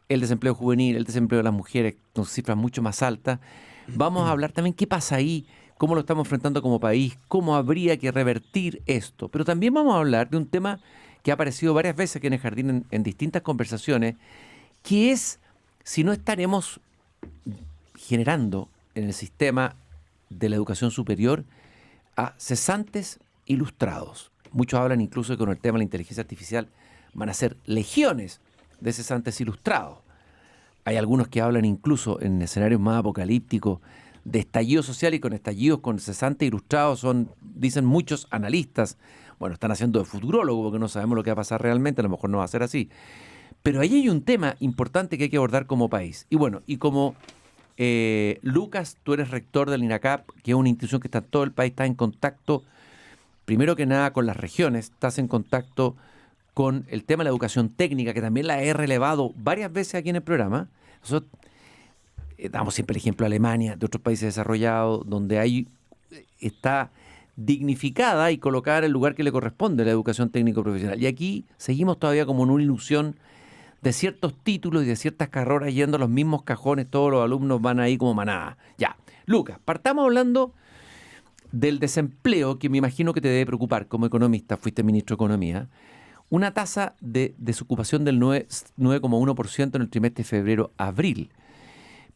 el desempleo juvenil, el desempleo de las mujeres, con cifras mucho más altas. Vamos a hablar también qué pasa ahí, cómo lo estamos enfrentando como país, cómo habría que revertir esto. Pero también vamos a hablar de un tema que ha aparecido varias veces aquí en el Jardín en distintas conversaciones, que es si no estaremos generando en el sistema de la educación superior a cesantes ilustrados. Muchos hablan incluso de que con el tema de la inteligencia artificial van a ser legiones de cesantes ilustrados. Hay algunos que hablan incluso en escenarios más apocalípticos de estallido social, y con estallidos con cesantes ilustrados dicen muchos analistas, bueno, están haciendo de futurólogo porque no sabemos lo que va a pasar realmente, a lo mejor no va a ser así. Pero ahí hay un tema importante que hay que abordar como país. Y bueno, y como Lucas, tú eres rector del INACAP, que es una institución que está en todo el país, está en contacto, primero que nada, con las regiones, estás en contacto con el tema de la educación técnica, que también la he relevado varias veces aquí en el programa. Nosotros damos siempre el ejemplo de Alemania, de otros países desarrollados, donde está dignificada y colocada en el lugar que le corresponde la educación técnico-profesional. Y aquí seguimos todavía como en una ilusión de ciertos títulos y de ciertas carreras yendo a los mismos cajones, todos los alumnos van ahí como manada. Ya, Lucas, partamos hablando del desempleo, que me imagino que te debe preocupar como economista, fuiste ministro de Economía. Una tasa de desocupación del 9,1% en el trimestre de febrero-abril.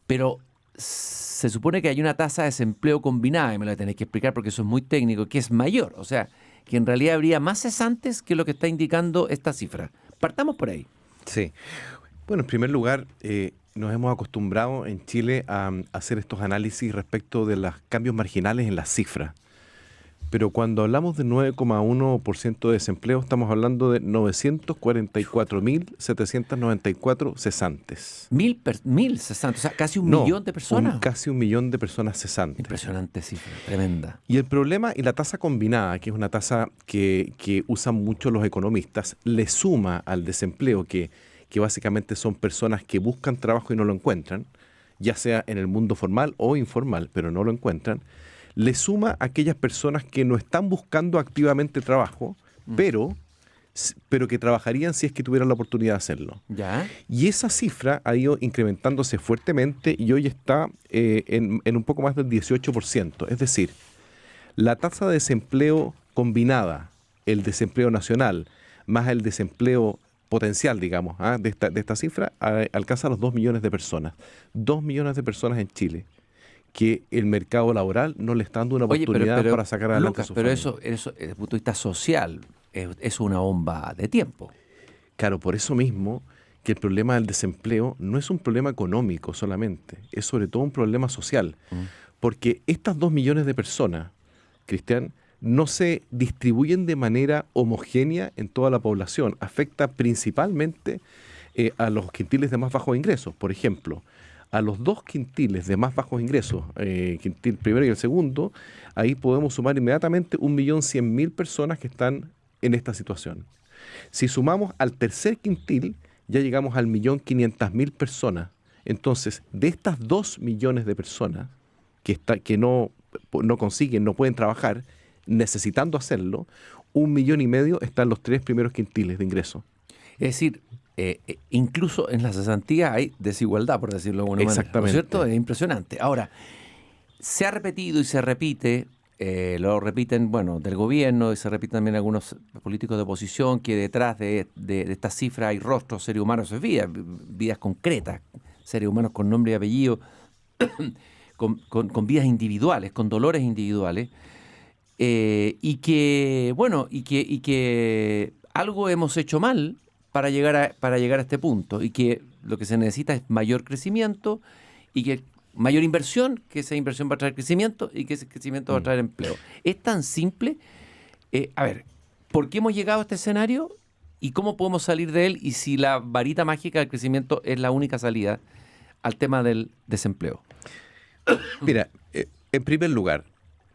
Pero se supone que hay una tasa de desempleo combinada, y me lo tenéis que explicar porque eso es muy técnico, que es mayor. O sea, que en realidad habría más cesantes que lo que está indicando esta cifra. Partamos por ahí. Sí. Bueno, en primer lugar, nos hemos acostumbrado en Chile a hacer estos análisis respecto de los cambios marginales en las cifras. Pero cuando hablamos de 9,1% de desempleo, estamos hablando de 944.794 cesantes. Mil cesantes, o sea, casi un millón de personas. Casi 1 millón de personas cesantes. Impresionante cifra, tremenda. Y el problema, y la tasa combinada, que es una tasa que usan mucho los economistas, le suma al desempleo, que básicamente son personas que buscan trabajo y no lo encuentran, ya sea en el mundo formal o informal, pero no lo encuentran. Le suma a aquellas personas que no están buscando activamente trabajo, pero que trabajarían si es que tuvieran la oportunidad de hacerlo. ¿Ya? Y esa cifra ha ido incrementándose fuertemente y hoy está en un poco más del 18%. Es decir, la tasa de desempleo combinada, el desempleo nacional, más el desempleo potencial, digamos, de esta cifra, alcanza los 2 millones de personas. 2 millones de personas en Chile, que el mercado laboral no le está dando una oportunidad para sacar adelante Lucas, a su pero familia. eso, desde el punto de vista social, es una bomba de tiempo. Claro, por eso mismo que el problema del desempleo no es un problema económico solamente, es sobre todo un problema social. Porque estas 2 millones de personas, Cristian, no se distribuyen de manera homogénea en toda la población. Afecta principalmente a los quintiles de más bajos ingresos. Por ejemplo, a los 2 quintiles de más bajos ingresos, quintil primero y el segundo, ahí podemos sumar inmediatamente 1.100.000 personas que están en esta situación. Si sumamos al tercer quintil, ya llegamos al 1.500.000 personas. Entonces, de estas 2 millones de personas que no consiguen, no pueden trabajar, necesitando hacerlo, 1,5 millones están en los 3 primeros quintiles de ingresos. Es decir, incluso en las cesantías hay desigualdad, por decirlo de alguna manera. Exactamente. ¿No es cierto? Es impresionante. Ahora, se ha repetido y se repite, lo repiten, bueno, del gobierno, y se repiten también algunos políticos de oposición, que detrás de esta cifra hay rostros, seres humanos, es vidas concretas, seres humanos con nombre y apellido, con vidas individuales, con dolores individuales, y que algo hemos hecho mal para llegar a este punto, y que lo que se necesita es mayor crecimiento y que mayor inversión, que esa inversión va a traer crecimiento y que ese crecimiento va a traer empleo. Es tan simple. A ver, ¿por qué hemos llegado a este escenario? y cómo podemos salir de él y si la varita mágica del crecimiento es la única salida al tema del desempleo. Mira, en primer lugar,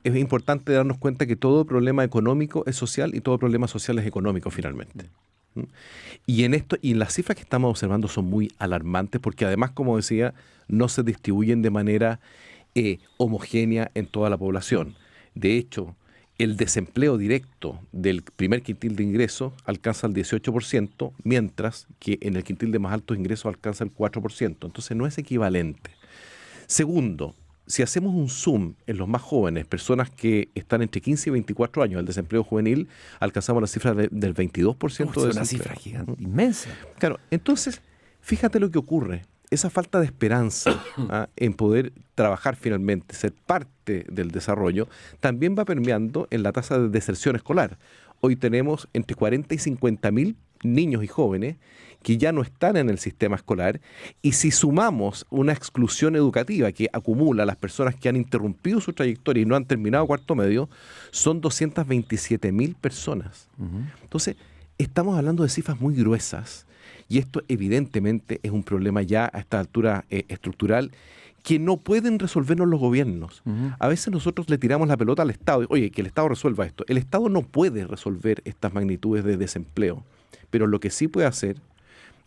es importante darnos cuenta que todo problema económico es social y todo problema social es económico finalmente. ¿Mm? Y en las cifras que estamos observando son muy alarmantes porque además, como decía, no se distribuyen de manera homogénea en toda la población. De hecho, el desempleo directo del primer quintil de ingresos alcanza el 18%, mientras que en el quintil de más altos ingresos alcanza el 4%. Entonces no es equivalente. Segundo, si hacemos un zoom en los más jóvenes, personas que están entre 15 y 24 años, el desempleo juvenil, alcanzamos la cifra del 22% de desempleo. Es una cifra gigante, inmensa. Claro, entonces, fíjate lo que ocurre. Esa falta de esperanza en poder trabajar finalmente, ser parte del desarrollo, también va permeando en la tasa de deserción escolar. Hoy tenemos entre 40 y 50 mil niños y jóvenes que ya no están en el sistema escolar, y si sumamos una exclusión educativa que acumula a las personas que han interrumpido su trayectoria y no han terminado cuarto medio, son 227 mil personas. Entonces, estamos hablando de cifras muy gruesas, y esto evidentemente es un problema ya a esta altura estructural que no pueden resolvernos los gobiernos. A veces nosotros le tiramos la pelota al Estado, oye, que el Estado resuelva esto. El Estado no puede resolver estas magnitudes de desempleo, pero lo que sí puede hacer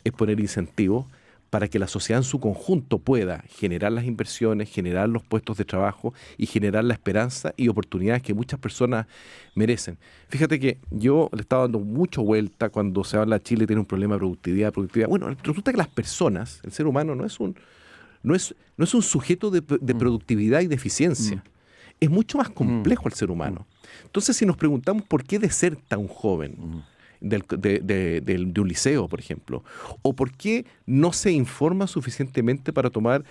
es poner incentivos para que la sociedad en su conjunto pueda generar las inversiones, generar los puestos de trabajo y generar la esperanza y oportunidades que muchas personas merecen. Fíjate que yo le estaba dando mucha vuelta cuando se habla de Chile tiene un problema de productividad. Bueno, resulta que las personas, el ser humano no es un sujeto de productividad y de eficiencia. Es mucho más complejo el ser humano. Entonces, si nos preguntamos por qué deserta un joven de un liceo, por ejemplo, o por qué no se informa suficientemente para tomar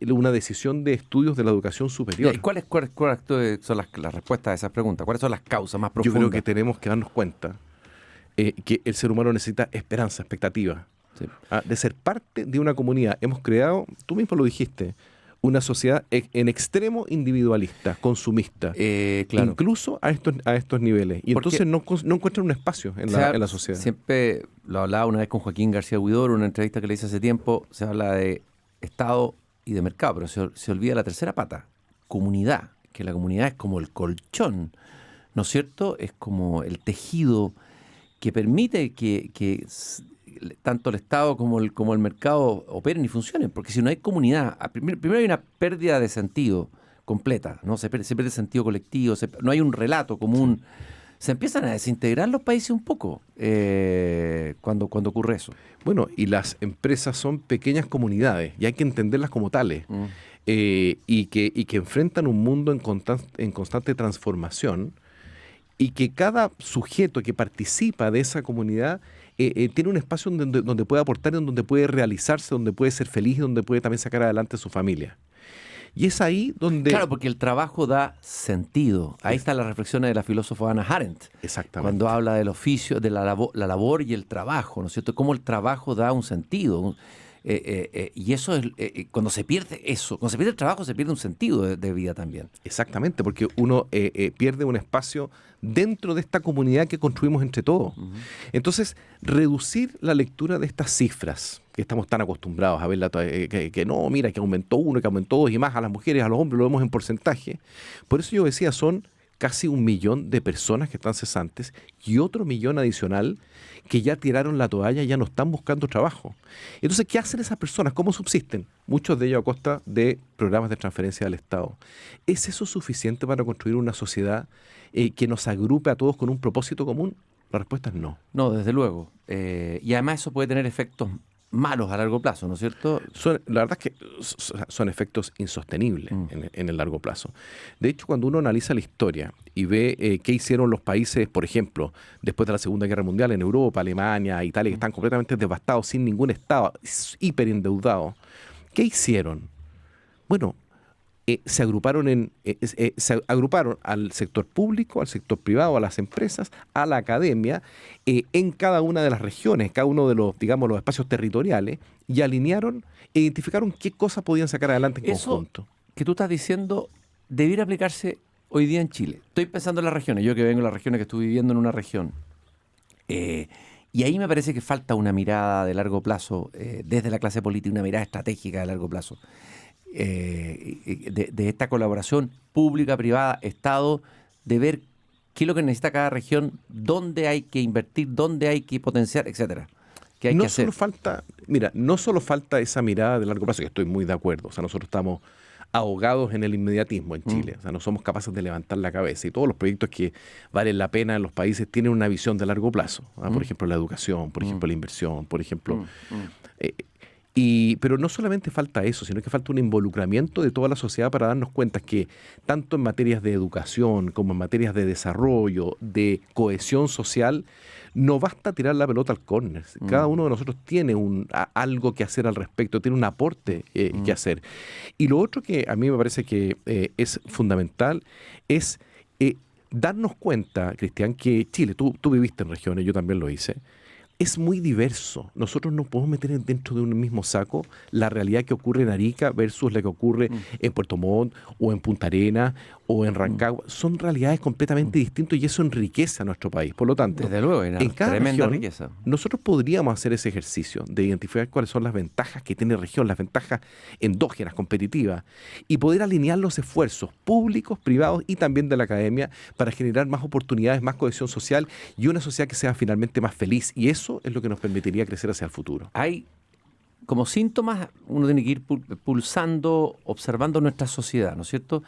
una decisión de estudios de la educación superior. ¿Y cuáles son las respuestas a esas preguntas? ¿Cuáles son las causas más profundas? Yo creo que tenemos que darnos cuenta que el ser humano necesita esperanza, expectativa, de ser parte de una comunidad. Hemos creado, tú mismo lo dijiste, una sociedad en extremo individualista, consumista, claro. Incluso a estos niveles. Y porque entonces no encuentran un espacio en la sociedad. Siempre lo hablaba una vez con Joaquín García Huidobro, en una entrevista que le hice hace tiempo, se habla de Estado y de mercado, pero se olvida la tercera pata, comunidad, que la comunidad es como el colchón, ¿no es cierto? Es como el tejido que permite que tanto el Estado como el mercado operen y funcionen, porque si no hay comunidad, primero hay una pérdida de sentido completa, ¿no? Se pierde el sentido colectivo, no hay un relato común, se empiezan a desintegrar los países un poco cuando ocurre eso. Bueno, y las empresas son pequeñas comunidades y hay que entenderlas como tales, y que enfrentan un mundo en constante transformación, y que cada sujeto que participa de esa comunidad tiene un espacio donde puede aportar, donde puede realizarse, donde puede ser feliz, donde puede también sacar adelante a su familia. Y es ahí donde... Claro, porque el trabajo da sentido. Ahí están las reflexiones de la filósofa Hannah Arendt. Exactamente. Cuando habla del oficio, de la labor y el trabajo, ¿no es cierto? Cómo el trabajo da un sentido. Y eso es, cuando se pierde el trabajo, se pierde un sentido de vida también. Exactamente, porque uno pierde un espacio dentro de esta comunidad que construimos entre todos. Entonces, reducir la lectura de estas cifras, que estamos tan acostumbrados a verla, que no, mira, que aumentó uno, que aumentó dos, y más a las mujeres, a los hombres, lo vemos en porcentaje. Por eso yo decía, son casi 1 millón de personas que están cesantes y otro 1 millón adicional que ya tiraron la toalla y ya no están buscando trabajo. Entonces, ¿qué hacen esas personas? ¿Cómo subsisten? Muchos de ellos a costa de programas de transferencia del Estado. ¿Es eso suficiente para construir una sociedad que nos agrupe a todos con un propósito común? La respuesta es no. No, desde luego. Y además eso puede tener efectos malos a largo plazo, ¿no es cierto? La verdad es que son efectos insostenibles en el largo plazo. De hecho, cuando uno analiza la historia y ve qué hicieron los países, por ejemplo, después de la Segunda Guerra Mundial en Europa, Alemania, Italia, que están completamente devastados, sin ningún Estado, hiperendeudados, ¿qué hicieron? Bueno, se agruparon al sector público, al sector privado, a las empresas, a la academia, en cada una de las regiones, cada uno de los, digamos, los espacios territoriales, y alinearon e identificaron qué cosas podían sacar adelante en conjunto. Eso que tú estás diciendo debiera aplicarse hoy día en Chile. Estoy pensando en las regiones, yo que vengo de las regiones, que estuve viviendo en una región, y Y ahí me parece que falta una mirada de largo plazo, desde la clase política, una mirada estratégica de largo plazo, de esta colaboración pública, privada, Estado, de ver qué es lo que necesita cada región, dónde hay que invertir, dónde hay que potenciar, etcétera. ¿Qué hay que hacer? No solo falta esa mirada de largo plazo, que estoy muy de acuerdo. O sea, nosotros estamos ahogados en el inmediatismo en Chile. O sea, no somos capaces de levantar la cabeza. Y todos los proyectos que valen la pena en los países tienen una visión de largo plazo. Por ejemplo, la educación, por ejemplo, la inversión, por ejemplo. Pero no solamente falta eso, sino que falta un involucramiento de toda la sociedad para darnos cuenta que tanto en materias de educación como en materias de desarrollo, de cohesión social, no basta tirar la pelota al córner. Cada uno de nosotros tiene algo que hacer al respecto, tiene un aporte que hacer. Y lo otro que a mí me parece que es fundamental es darnos cuenta, Cristian, que Chile, tú viviste en regiones, yo también lo hice, es muy diverso. Nosotros no podemos meter dentro de un mismo saco la realidad que ocurre en Arica versus la que ocurre en Puerto Montt o en Punta Arenas o en Rancagua. Son realidades completamente distintas y eso enriquece a nuestro país. Por lo tanto, desde luego, en cada tremenda región, riqueza. nosotros podríamos hacer ese ejercicio de identificar cuáles son las ventajas que tiene la región, las ventajas endógenas, competitivas, y poder alinear los esfuerzos públicos, privados y también de la academia para generar más oportunidades, más cohesión social y una sociedad que sea finalmente más feliz. Y eso es lo que nos permitiría crecer hacia el futuro. Hay como síntomas, uno tiene que ir pulsando, observando nuestra sociedad, ¿no es cierto?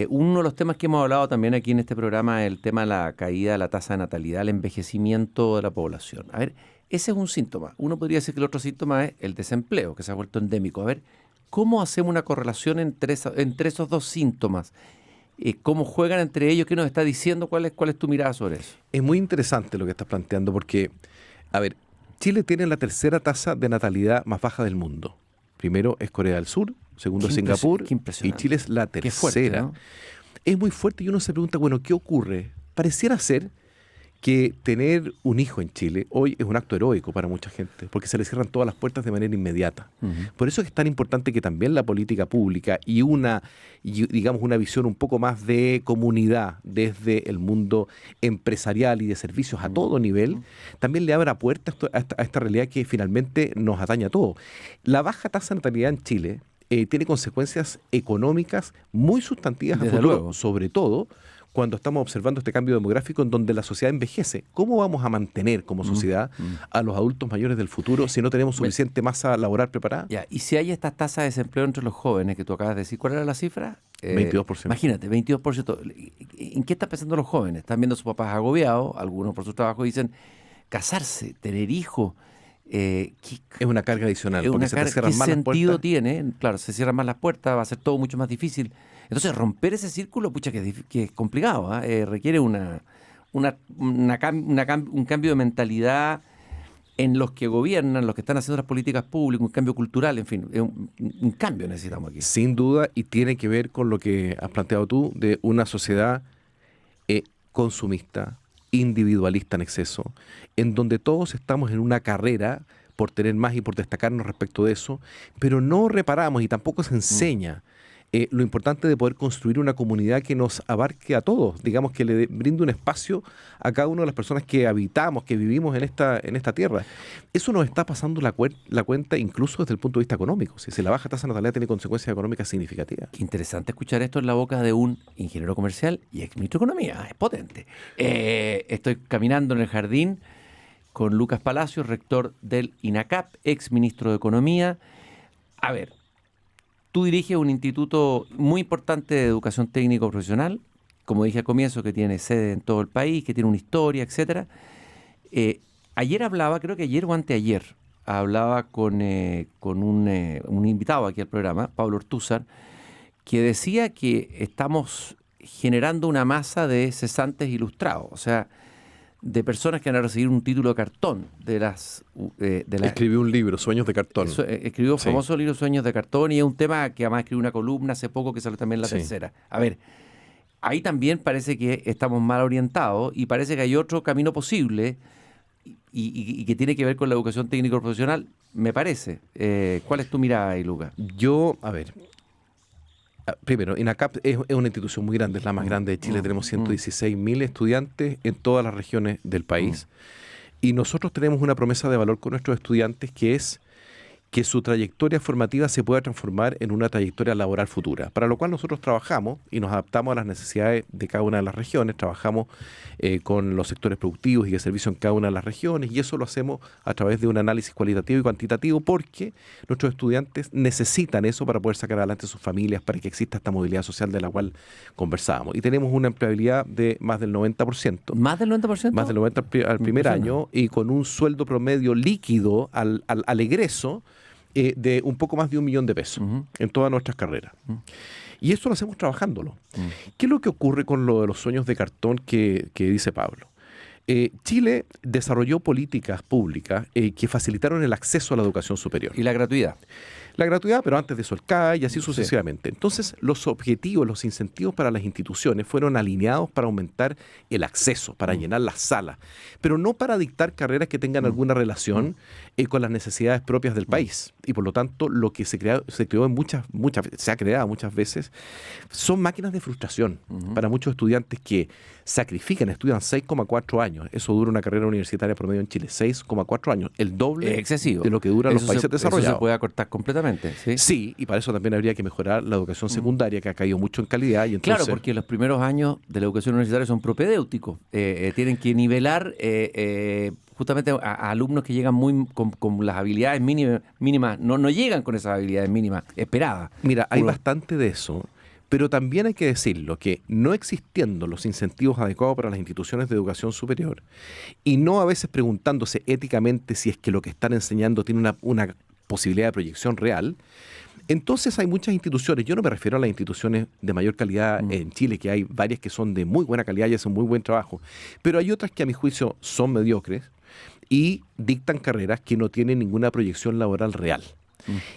Uno de los temas que hemos hablado también aquí en este programa es el tema de la caída de la tasa de natalidad, el envejecimiento de la población. A ver, ese es un síntoma. Uno podría decir que el otro síntoma es el desempleo, que se ha vuelto endémico. A ver, ¿cómo hacemos una correlación entre esos dos síntomas? ¿Cómo juegan entre ellos? ¿Qué nos está diciendo? ¿Cuál es tu mirada sobre eso? Es muy interesante lo que estás planteando porque, a ver, Chile tiene la tercera tasa de natalidad más baja del mundo. Primero es Corea del Sur, segundo es Singapur y Chile es la tercera. Fuerte, ¿no? Es muy fuerte y uno se pregunta, bueno, ¿qué ocurre? Pareciera ser que tener un hijo en Chile hoy es un acto heroico para mucha gente, porque se le cierran todas las puertas de manera inmediata. Por eso es tan importante que también la política pública y digamos una visión un poco más de comunidad desde el mundo empresarial y de servicios a todo nivel, también le abra puertas a esta realidad que finalmente nos atañe a todos. La baja tasa de natalidad en Chile tiene consecuencias económicas muy sustantivas a futuro, luego, sobre todo cuando estamos observando este cambio demográfico en donde la sociedad envejece. ¿Cómo vamos a mantener como sociedad a los adultos mayores del futuro si no tenemos suficiente masa laboral preparada? Ya, y si hay estas tasas de desempleo entre los jóvenes que tú acabas de decir, ¿cuál era la cifra? 22%. Imagínate, 22%. ¿En qué están pensando los jóvenes? Están viendo a sus papás agobiados, algunos por su trabajo dicen, casarse, tener hijos. Es una carga adicional. ¿Qué sentido tiene? Claro, se cierran más las puertas, va a ser todo mucho más difícil. Entonces, romper ese círculo, pucha, que es complicado, requiere un cambio de mentalidad en los que gobiernan, los que están haciendo las políticas públicas, un cambio cultural, en fin, un cambio necesitamos aquí. Sin duda, y tiene que ver con lo que has planteado tú, de una sociedad consumista, individualista en exceso, en donde todos estamos en una carrera por tener más y por destacarnos respecto de eso, pero no reparamos y tampoco se enseña lo importante de poder construir una comunidad que nos abarque a todos, digamos que le brinde un espacio a cada una de las personas que habitamos, que vivimos en esta tierra. Eso nos está pasando la cuenta incluso desde el punto de vista económico. Si la baja tasa de natalidad tiene consecuencias económicas significativas. Qué interesante escuchar esto en la boca de un ingeniero comercial y exministro de Economía. Es potente. Estoy caminando en el jardín con Lucas Palacios, rector del INACAP, exministro de Economía. A ver, tú diriges un instituto muy importante de educación técnico profesional, como dije al comienzo, que tiene sede en todo el país, que tiene una historia, etcétera. Ayer hablaba, creo que ayer o anteayer, hablaba con un invitado aquí al programa, Pablo Ortúzar, que decía que estamos generando una masa de cesantes ilustrados, o sea, de personas que van a recibir un título de cartón Escribió un libro, Sueños de Cartón. Escribió un famoso libro, Sueños de Cartón, y es un tema que además escribió una columna hace poco que salió también la tercera. A ver, ahí también parece que estamos mal orientados y parece que hay otro camino posible y que tiene que ver con la educación técnico profesional, me parece. ¿Cuál es tu mirada ahí, Lucas? Primero, INACAP es una institución muy grande, es la más grande de Chile. Tenemos 116.000 estudiantes en todas las regiones del país. Y nosotros tenemos una promesa de valor con nuestros estudiantes que es que su trayectoria formativa se pueda transformar en una trayectoria laboral futura, para lo cual nosotros trabajamos y nos adaptamos a las necesidades de cada una de las regiones, trabajamos con los sectores productivos y de servicio en cada una de las regiones, y eso lo hacemos a través de un análisis cualitativo y cuantitativo, porque nuestros estudiantes necesitan eso para poder sacar adelante sus familias, para que exista esta movilidad social de la cual conversábamos. Y tenemos una empleabilidad de más del 90%. ¿Más del 90%? Más del 90% al primer año, y con un sueldo promedio líquido al egreso de un poco más de $1.000.000 en todas nuestras carreras. Y esto lo hacemos trabajándolo. ¿Qué es lo que ocurre con lo de los sueños de cartón que dice Pablo? Chile desarrolló políticas públicas que facilitaron el acceso a la educación superior. Y la gratuidad. La gratuidad, pero antes de eso el CAE y así sucesivamente. Entonces, los objetivos, los incentivos para las instituciones fueron alineados para aumentar el acceso, para llenar las salas, pero no para dictar carreras que tengan alguna relación con las necesidades propias del país. Y por lo tanto, lo que se ha creado muchas veces son máquinas de frustración para muchos estudiantes que estudian 6,4 años. Eso dura una carrera universitaria promedio en Chile, 6,4 años, el doble excesivo de lo que duran los países desarrollados. Eso se puede acortar completamente. Sí, y para eso también habría que mejorar la educación secundaria, que ha caído mucho en calidad. Y entonces, claro, porque los primeros años de la educación universitaria son propedéuticos. Tienen que nivelar justamente a alumnos que llegan con las habilidades mínimas, no llegan con esas habilidades mínimas esperadas. Mira, hay bastante de eso. Pero también hay que decirlo, que no existiendo los incentivos adecuados para las instituciones de educación superior, y no a veces preguntándose éticamente si es que lo que están enseñando tiene una posibilidad de proyección real, entonces hay muchas instituciones, yo no me refiero a las instituciones de mayor calidad en Chile, que hay varias que son de muy buena calidad y hacen muy buen trabajo, pero hay otras que a mi juicio son mediocres y dictan carreras que no tienen ninguna proyección laboral real.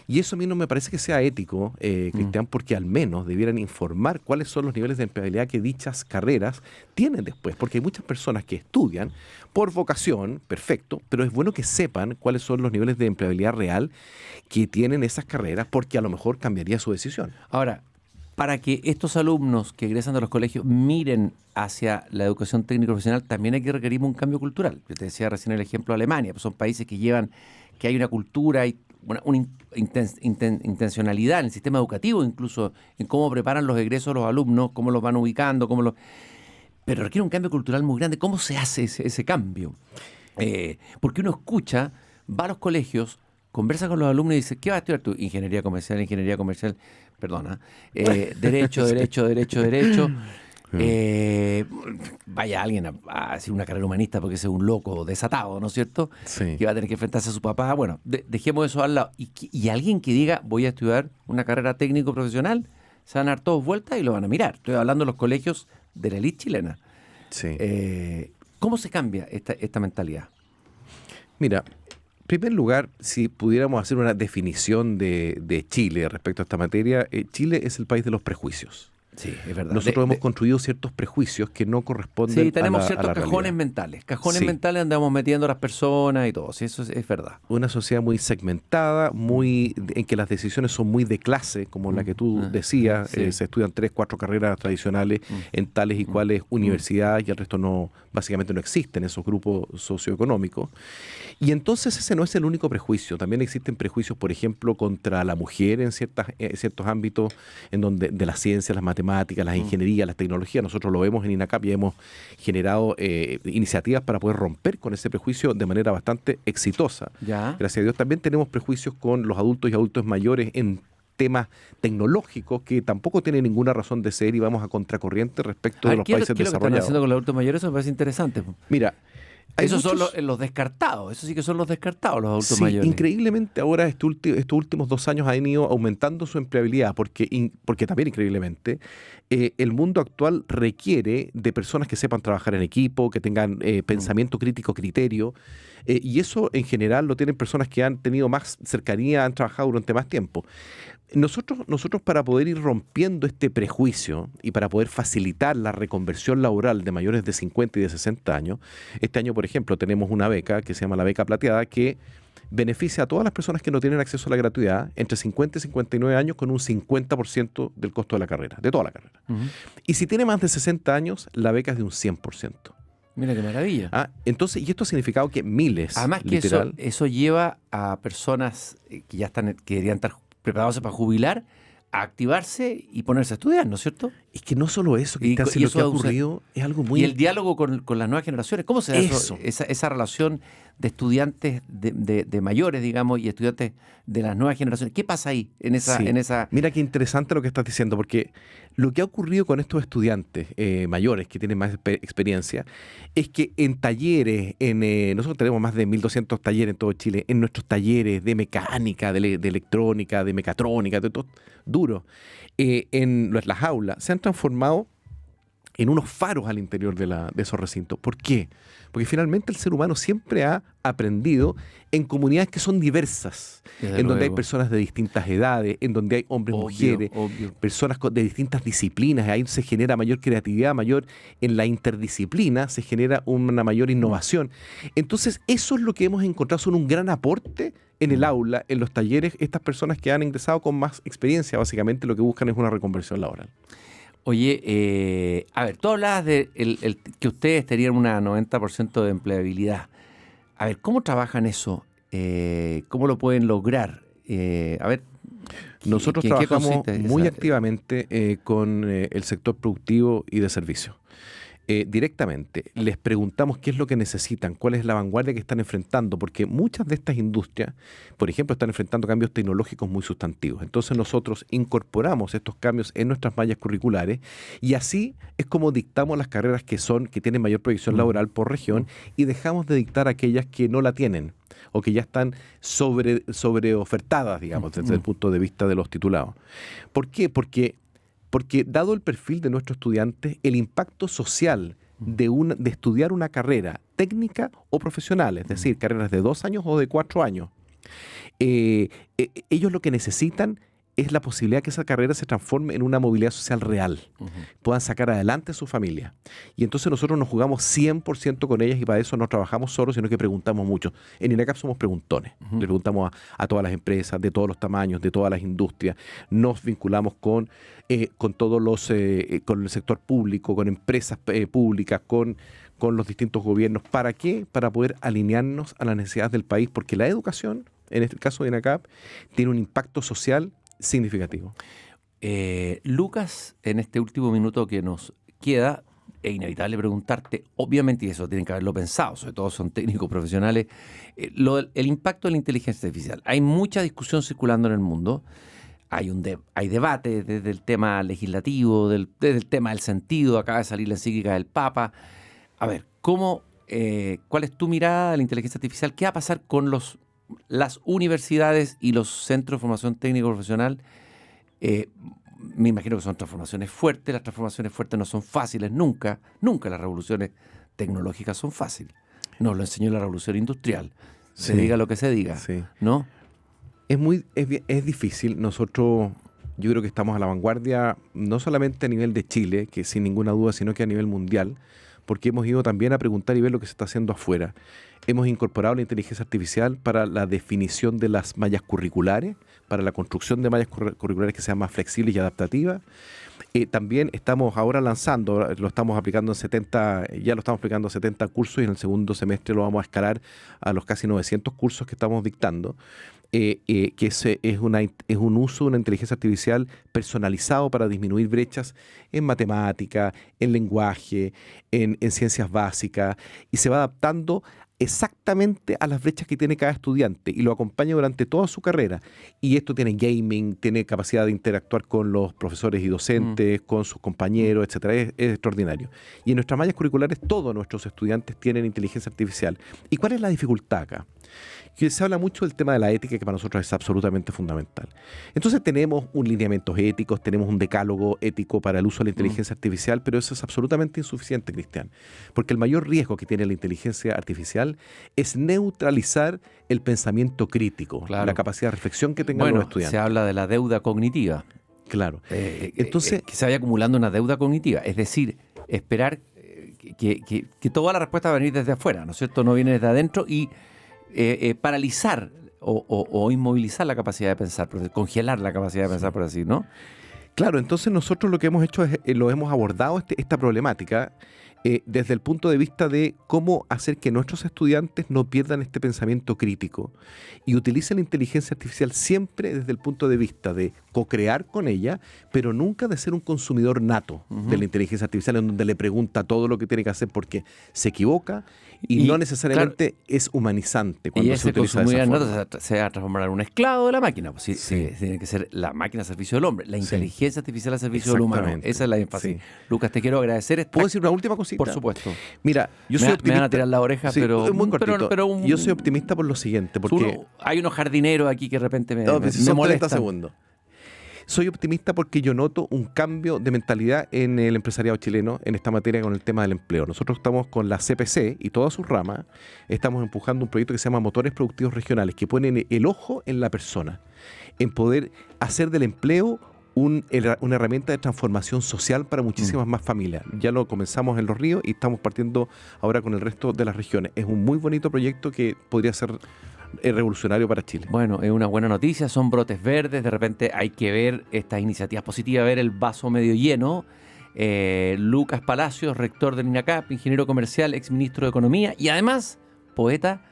Y eso a mí no me parece que sea ético, Cristian, porque al menos debieran informar cuáles son los niveles de empleabilidad que dichas carreras tienen después, porque hay muchas personas que estudian por vocación, perfecto, pero es bueno que sepan cuáles son los niveles de empleabilidad real que tienen esas carreras, porque a lo mejor cambiaría su decisión. Ahora, para que estos alumnos que egresan de los colegios miren hacia la educación técnico profesional, también hay que requerir un cambio cultural. Yo te decía recién el ejemplo de Alemania, pues son países que hay una cultura y una intencionalidad en el sistema educativo, incluso en cómo preparan los egresos los alumnos, cómo los van ubicando, pero requiere un cambio cultural muy grande. ¿Cómo se hace ese cambio? Porque uno escucha, va a los colegios, conversa con los alumnos y dice, ¿qué vas a estudiar tú? Ingeniería comercial, perdona, derecho. Vaya alguien a hacer una carrera humanista porque ese es un loco desatado, ¿no es cierto? Sí. Que va a tener que enfrentarse a su papá. Bueno, dejemos eso al lado. Y alguien que diga, voy a estudiar una carrera técnico profesional, se van a dar todos vueltas y lo van a mirar. Estoy hablando de los colegios de la élite chilena. Sí. ¿Cómo se cambia esta mentalidad? Mira, en primer lugar, si pudiéramos hacer una definición de Chile respecto a esta materia, Chile es el país de los prejuicios. Sí, es verdad. Nosotros hemos construido ciertos prejuicios que no corresponden tenemos a ciertos la cajones realidad. mentales. Cajones mentales andamos metiendo a las personas y todo. Sí, eso es verdad. Una sociedad muy segmentada, en que las decisiones son muy de clase, como la que tú decías. Sí. Se estudian 3, 4 carreras tradicionales en tales y cuales universidades, y el resto básicamente no existen esos grupos socioeconómicos. Y entonces ese no es el único prejuicio. También existen prejuicios, por ejemplo, contra la mujer en ciertos ámbitos en donde de las ciencias, las matemáticas, las ingenierías, las tecnologías. Nosotros lo vemos en INACAP y hemos generado iniciativas para poder romper con ese prejuicio de manera bastante exitosa. Ya. Gracias a Dios. También tenemos prejuicios con los adultos y adultos mayores en temas tecnológicos que tampoco tienen ninguna razón de ser, y vamos a contracorriente respecto de los países ¿qué es lo que están desarrollados. haciendo con los adultos mayores? Eso me parece interesante. Mira, Esos son los descartados. Eso sí que son los descartados, los adultos sí, mayores. increíblemente ahora estos últimos 2 años han ido aumentando su empleabilidad, porque también increíblemente el mundo actual requiere de personas que sepan trabajar en equipo, que tengan pensamiento crítico, criterio, y eso en general lo tienen personas que han tenido más cercanía, han trabajado durante más tiempo. Nosotros para poder ir rompiendo este prejuicio y para poder facilitar la reconversión laboral de mayores de 50 y de 60 años, este año, por ejemplo, tenemos una beca que se llama la beca plateada, que beneficia a todas las personas que no tienen acceso a la gratuidad entre 50 y 59 años con un 50% del costo de la carrera, de toda la carrera. Y si tiene más de 60 años, la beca es de un 100%. Mira qué maravilla. Entonces, y esto ha significado que miles, Además que literal, eso lleva a personas que ya están, que deberían estar preparados para jubilar, a activarse y ponerse a estudiar, ¿no es cierto? es que no solo eso, Cristian, y si lo eso que ha va a usar- ocurrido es algo muy... Y el diálogo con las nuevas generaciones, ¿cómo se da eso? Esa relación de estudiantes de mayores, digamos, y estudiantes de las nuevas generaciones. ¿Qué pasa ahí en esa, Sí. en esa... Mira qué interesante lo que estás diciendo, porque lo que ha ocurrido con estos estudiantes mayores que tienen más experiencia es que en talleres, nosotros tenemos más de 1.200 talleres en todo Chile, en nuestros talleres de mecánica, de electrónica, de mecatrónica, de todo duro, en las aulas, se han transformado en unos faros al interior de esos recintos. ¿Por qué? Porque finalmente el ser humano siempre ha aprendido en comunidades que son diversas, Desde en donde hay luego. personas de distintas edades, en donde hay hombres, mujeres, Obvio. personas de distintas disciplinas. Ahí se genera mayor creatividad, mayor en la interdisciplina, se genera una mayor innovación. Entonces, eso es lo que hemos encontrado, son un gran aporte en el aula, en los talleres, estas personas que han ingresado con más experiencia, básicamente lo que buscan es una reconversión laboral. Oye, a ver, tú hablabas de que ustedes tenían una 90% de empleabilidad. A ver, ¿cómo trabajan eso? ¿Cómo lo pueden lograr? A ver, Nosotros ¿en qué trabajamos consiste muy esa- activamente con el sector productivo y de servicio. Directamente les preguntamos qué es lo que necesitan, cuál es la vanguardia que están enfrentando, porque muchas de estas industrias, por ejemplo, están enfrentando cambios tecnológicos muy sustantivos. Entonces nosotros incorporamos estos cambios en nuestras mallas curriculares y así es como dictamos las carreras que tienen mayor proyección laboral por región y dejamos de dictar aquellas que no la tienen o que ya están sobre ofertadas, digamos, desde el punto de vista de los titulados. ¿Por qué? Porque dado el perfil de nuestros estudiantes, el impacto social de estudiar una carrera técnica o profesional, es decir, carreras de 2 años o de 4 años, ellos lo que necesitan es la posibilidad que esa carrera se transforme en una movilidad social real, puedan sacar adelante a su familia. Y entonces nosotros nos jugamos 100% con ellas y para eso no trabajamos solos, sino que preguntamos mucho. En INACAP somos preguntones, le preguntamos a todas las empresas, de todos los tamaños, de todas las industrias, nos vinculamos con con el sector público, con empresas públicas, con los distintos gobiernos. ¿Para qué? Para poder alinearnos a las necesidades del país, porque la educación, en este caso de INACAP, tiene un impacto social significativo. Lucas, en este último minuto que nos queda, es inevitable preguntarte, obviamente, y eso tienen que haberlo pensado, sobre todo son técnicos profesionales, el impacto de la inteligencia artificial. Hay mucha discusión circulando en el mundo, hay debate desde el tema legislativo, desde el tema del sentido, acaba de salir la encíclica del Papa. A ver, ¿cuál es tu mirada de la inteligencia artificial? ¿Qué va a pasar con las universidades y los centros de formación técnico profesional? Me imagino que son transformaciones fuertes. Las transformaciones fuertes no son fáciles nunca. Nunca las revoluciones tecnológicas son fáciles. Nos lo enseñó la revolución industrial. Se Sí. diga lo que se diga, Sí. ¿no? Es difícil. Nosotros, yo creo que estamos a la vanguardia, no solamente a nivel de Chile, que sin ninguna duda, sino que a nivel mundial, porque hemos ido también a preguntar y ver lo que se está haciendo afuera. Hemos incorporado la inteligencia artificial para la definición de las mallas curriculares, para la construcción de mallas curriculares que sean más flexibles y adaptativas. También estamos ahora lanzando, lo estamos aplicando ya lo estamos aplicando en 70 cursos y en el segundo semestre lo vamos a escalar a los casi 900 cursos que estamos dictando. Que es un uso de una inteligencia artificial personalizado para disminuir brechas en matemática, en lenguaje, en ciencias básicas, y se va adaptando exactamente a las brechas que tiene cada estudiante y lo acompaña durante toda su carrera. Y esto tiene gaming, tiene capacidad de interactuar con los profesores y docentes, con sus compañeros, etcétera. Es extraordinario. Y en nuestras mallas curriculares todos nuestros estudiantes tienen inteligencia artificial. ¿Y cuál es la dificultad acá? Que se habla mucho del tema de la ética, que para nosotros es absolutamente fundamental. Entonces tenemos un lineamientos éticos, tenemos un decálogo ético para el uso de la inteligencia artificial, pero eso es absolutamente insuficiente, Cristian, porque el mayor riesgo que tiene la inteligencia artificial es neutralizar el pensamiento crítico, Claro. la capacidad de reflexión que tengan los estudiantes. Se habla de la deuda cognitiva. Claro. Entonces, que se vaya acumulando una deuda cognitiva. Es decir, esperar que toda la respuesta va a venir desde afuera, ¿no es cierto? No viene desde adentro y paralizar o inmovilizar la capacidad de pensar, congelar la capacidad de pensar, por así, ¿no? Claro, entonces nosotros lo que hemos hecho es, lo hemos abordado esta problemática desde el punto de vista de cómo hacer que nuestros estudiantes no pierdan este pensamiento crítico y utilicen la inteligencia artificial siempre desde el punto de vista de co-crear con ella, pero nunca de ser un consumidor nato de la inteligencia artificial, en donde le pregunta todo lo que tiene que hacer porque se equivoca y no necesariamente es humanizante cuando y se ese utiliza de esa consumidor forma. nato se va a transformar en un esclavo de la máquina. Pues, Sí. tiene que ser la máquina al servicio del hombre, la Sí. inteligencia artificial al servicio del humano. Exactamente. Esa es la énfasis. Sí. Lucas, te quiero agradecer esta... ¿Puedo decir una última cosita? Por supuesto. Mira, yo soy Me optimista. van a tirar la oreja, Sí, pero... es muy cortito. pero Yo soy optimista por lo siguiente, porque... hay unos jardineros aquí que de repente me No, son 30 molestan. segundos. Soy optimista porque yo noto un cambio de mentalidad en el empresariado chileno en esta materia con el tema del empleo. Nosotros estamos con la CPC y todas sus ramas, estamos empujando un proyecto que se llama Motores Productivos Regionales, que ponen el ojo en la persona, en poder hacer del empleo una herramienta de transformación social para muchísimas más familias. Ya lo comenzamos en Los Ríos y estamos partiendo ahora con el resto de las regiones. Es un muy bonito proyecto que podría ser revolucionario para Chile. Bueno, es una buena noticia, son brotes verdes, de repente hay que ver estas iniciativas positivas, ver el vaso medio lleno. Lucas Palacios, rector del INACAP, ingeniero comercial, exministro de Economía y además poeta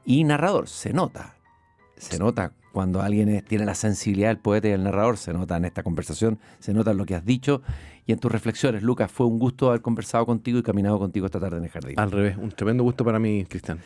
y narrador. Se nota cuando alguien tiene la sensibilidad del poeta y del narrador, se nota en esta conversación, se nota en lo que has dicho y en tus reflexiones. Lucas, fue un gusto haber conversado contigo y caminado contigo esta tarde en el jardín. Al revés, un tremendo gusto para mí, Cristian.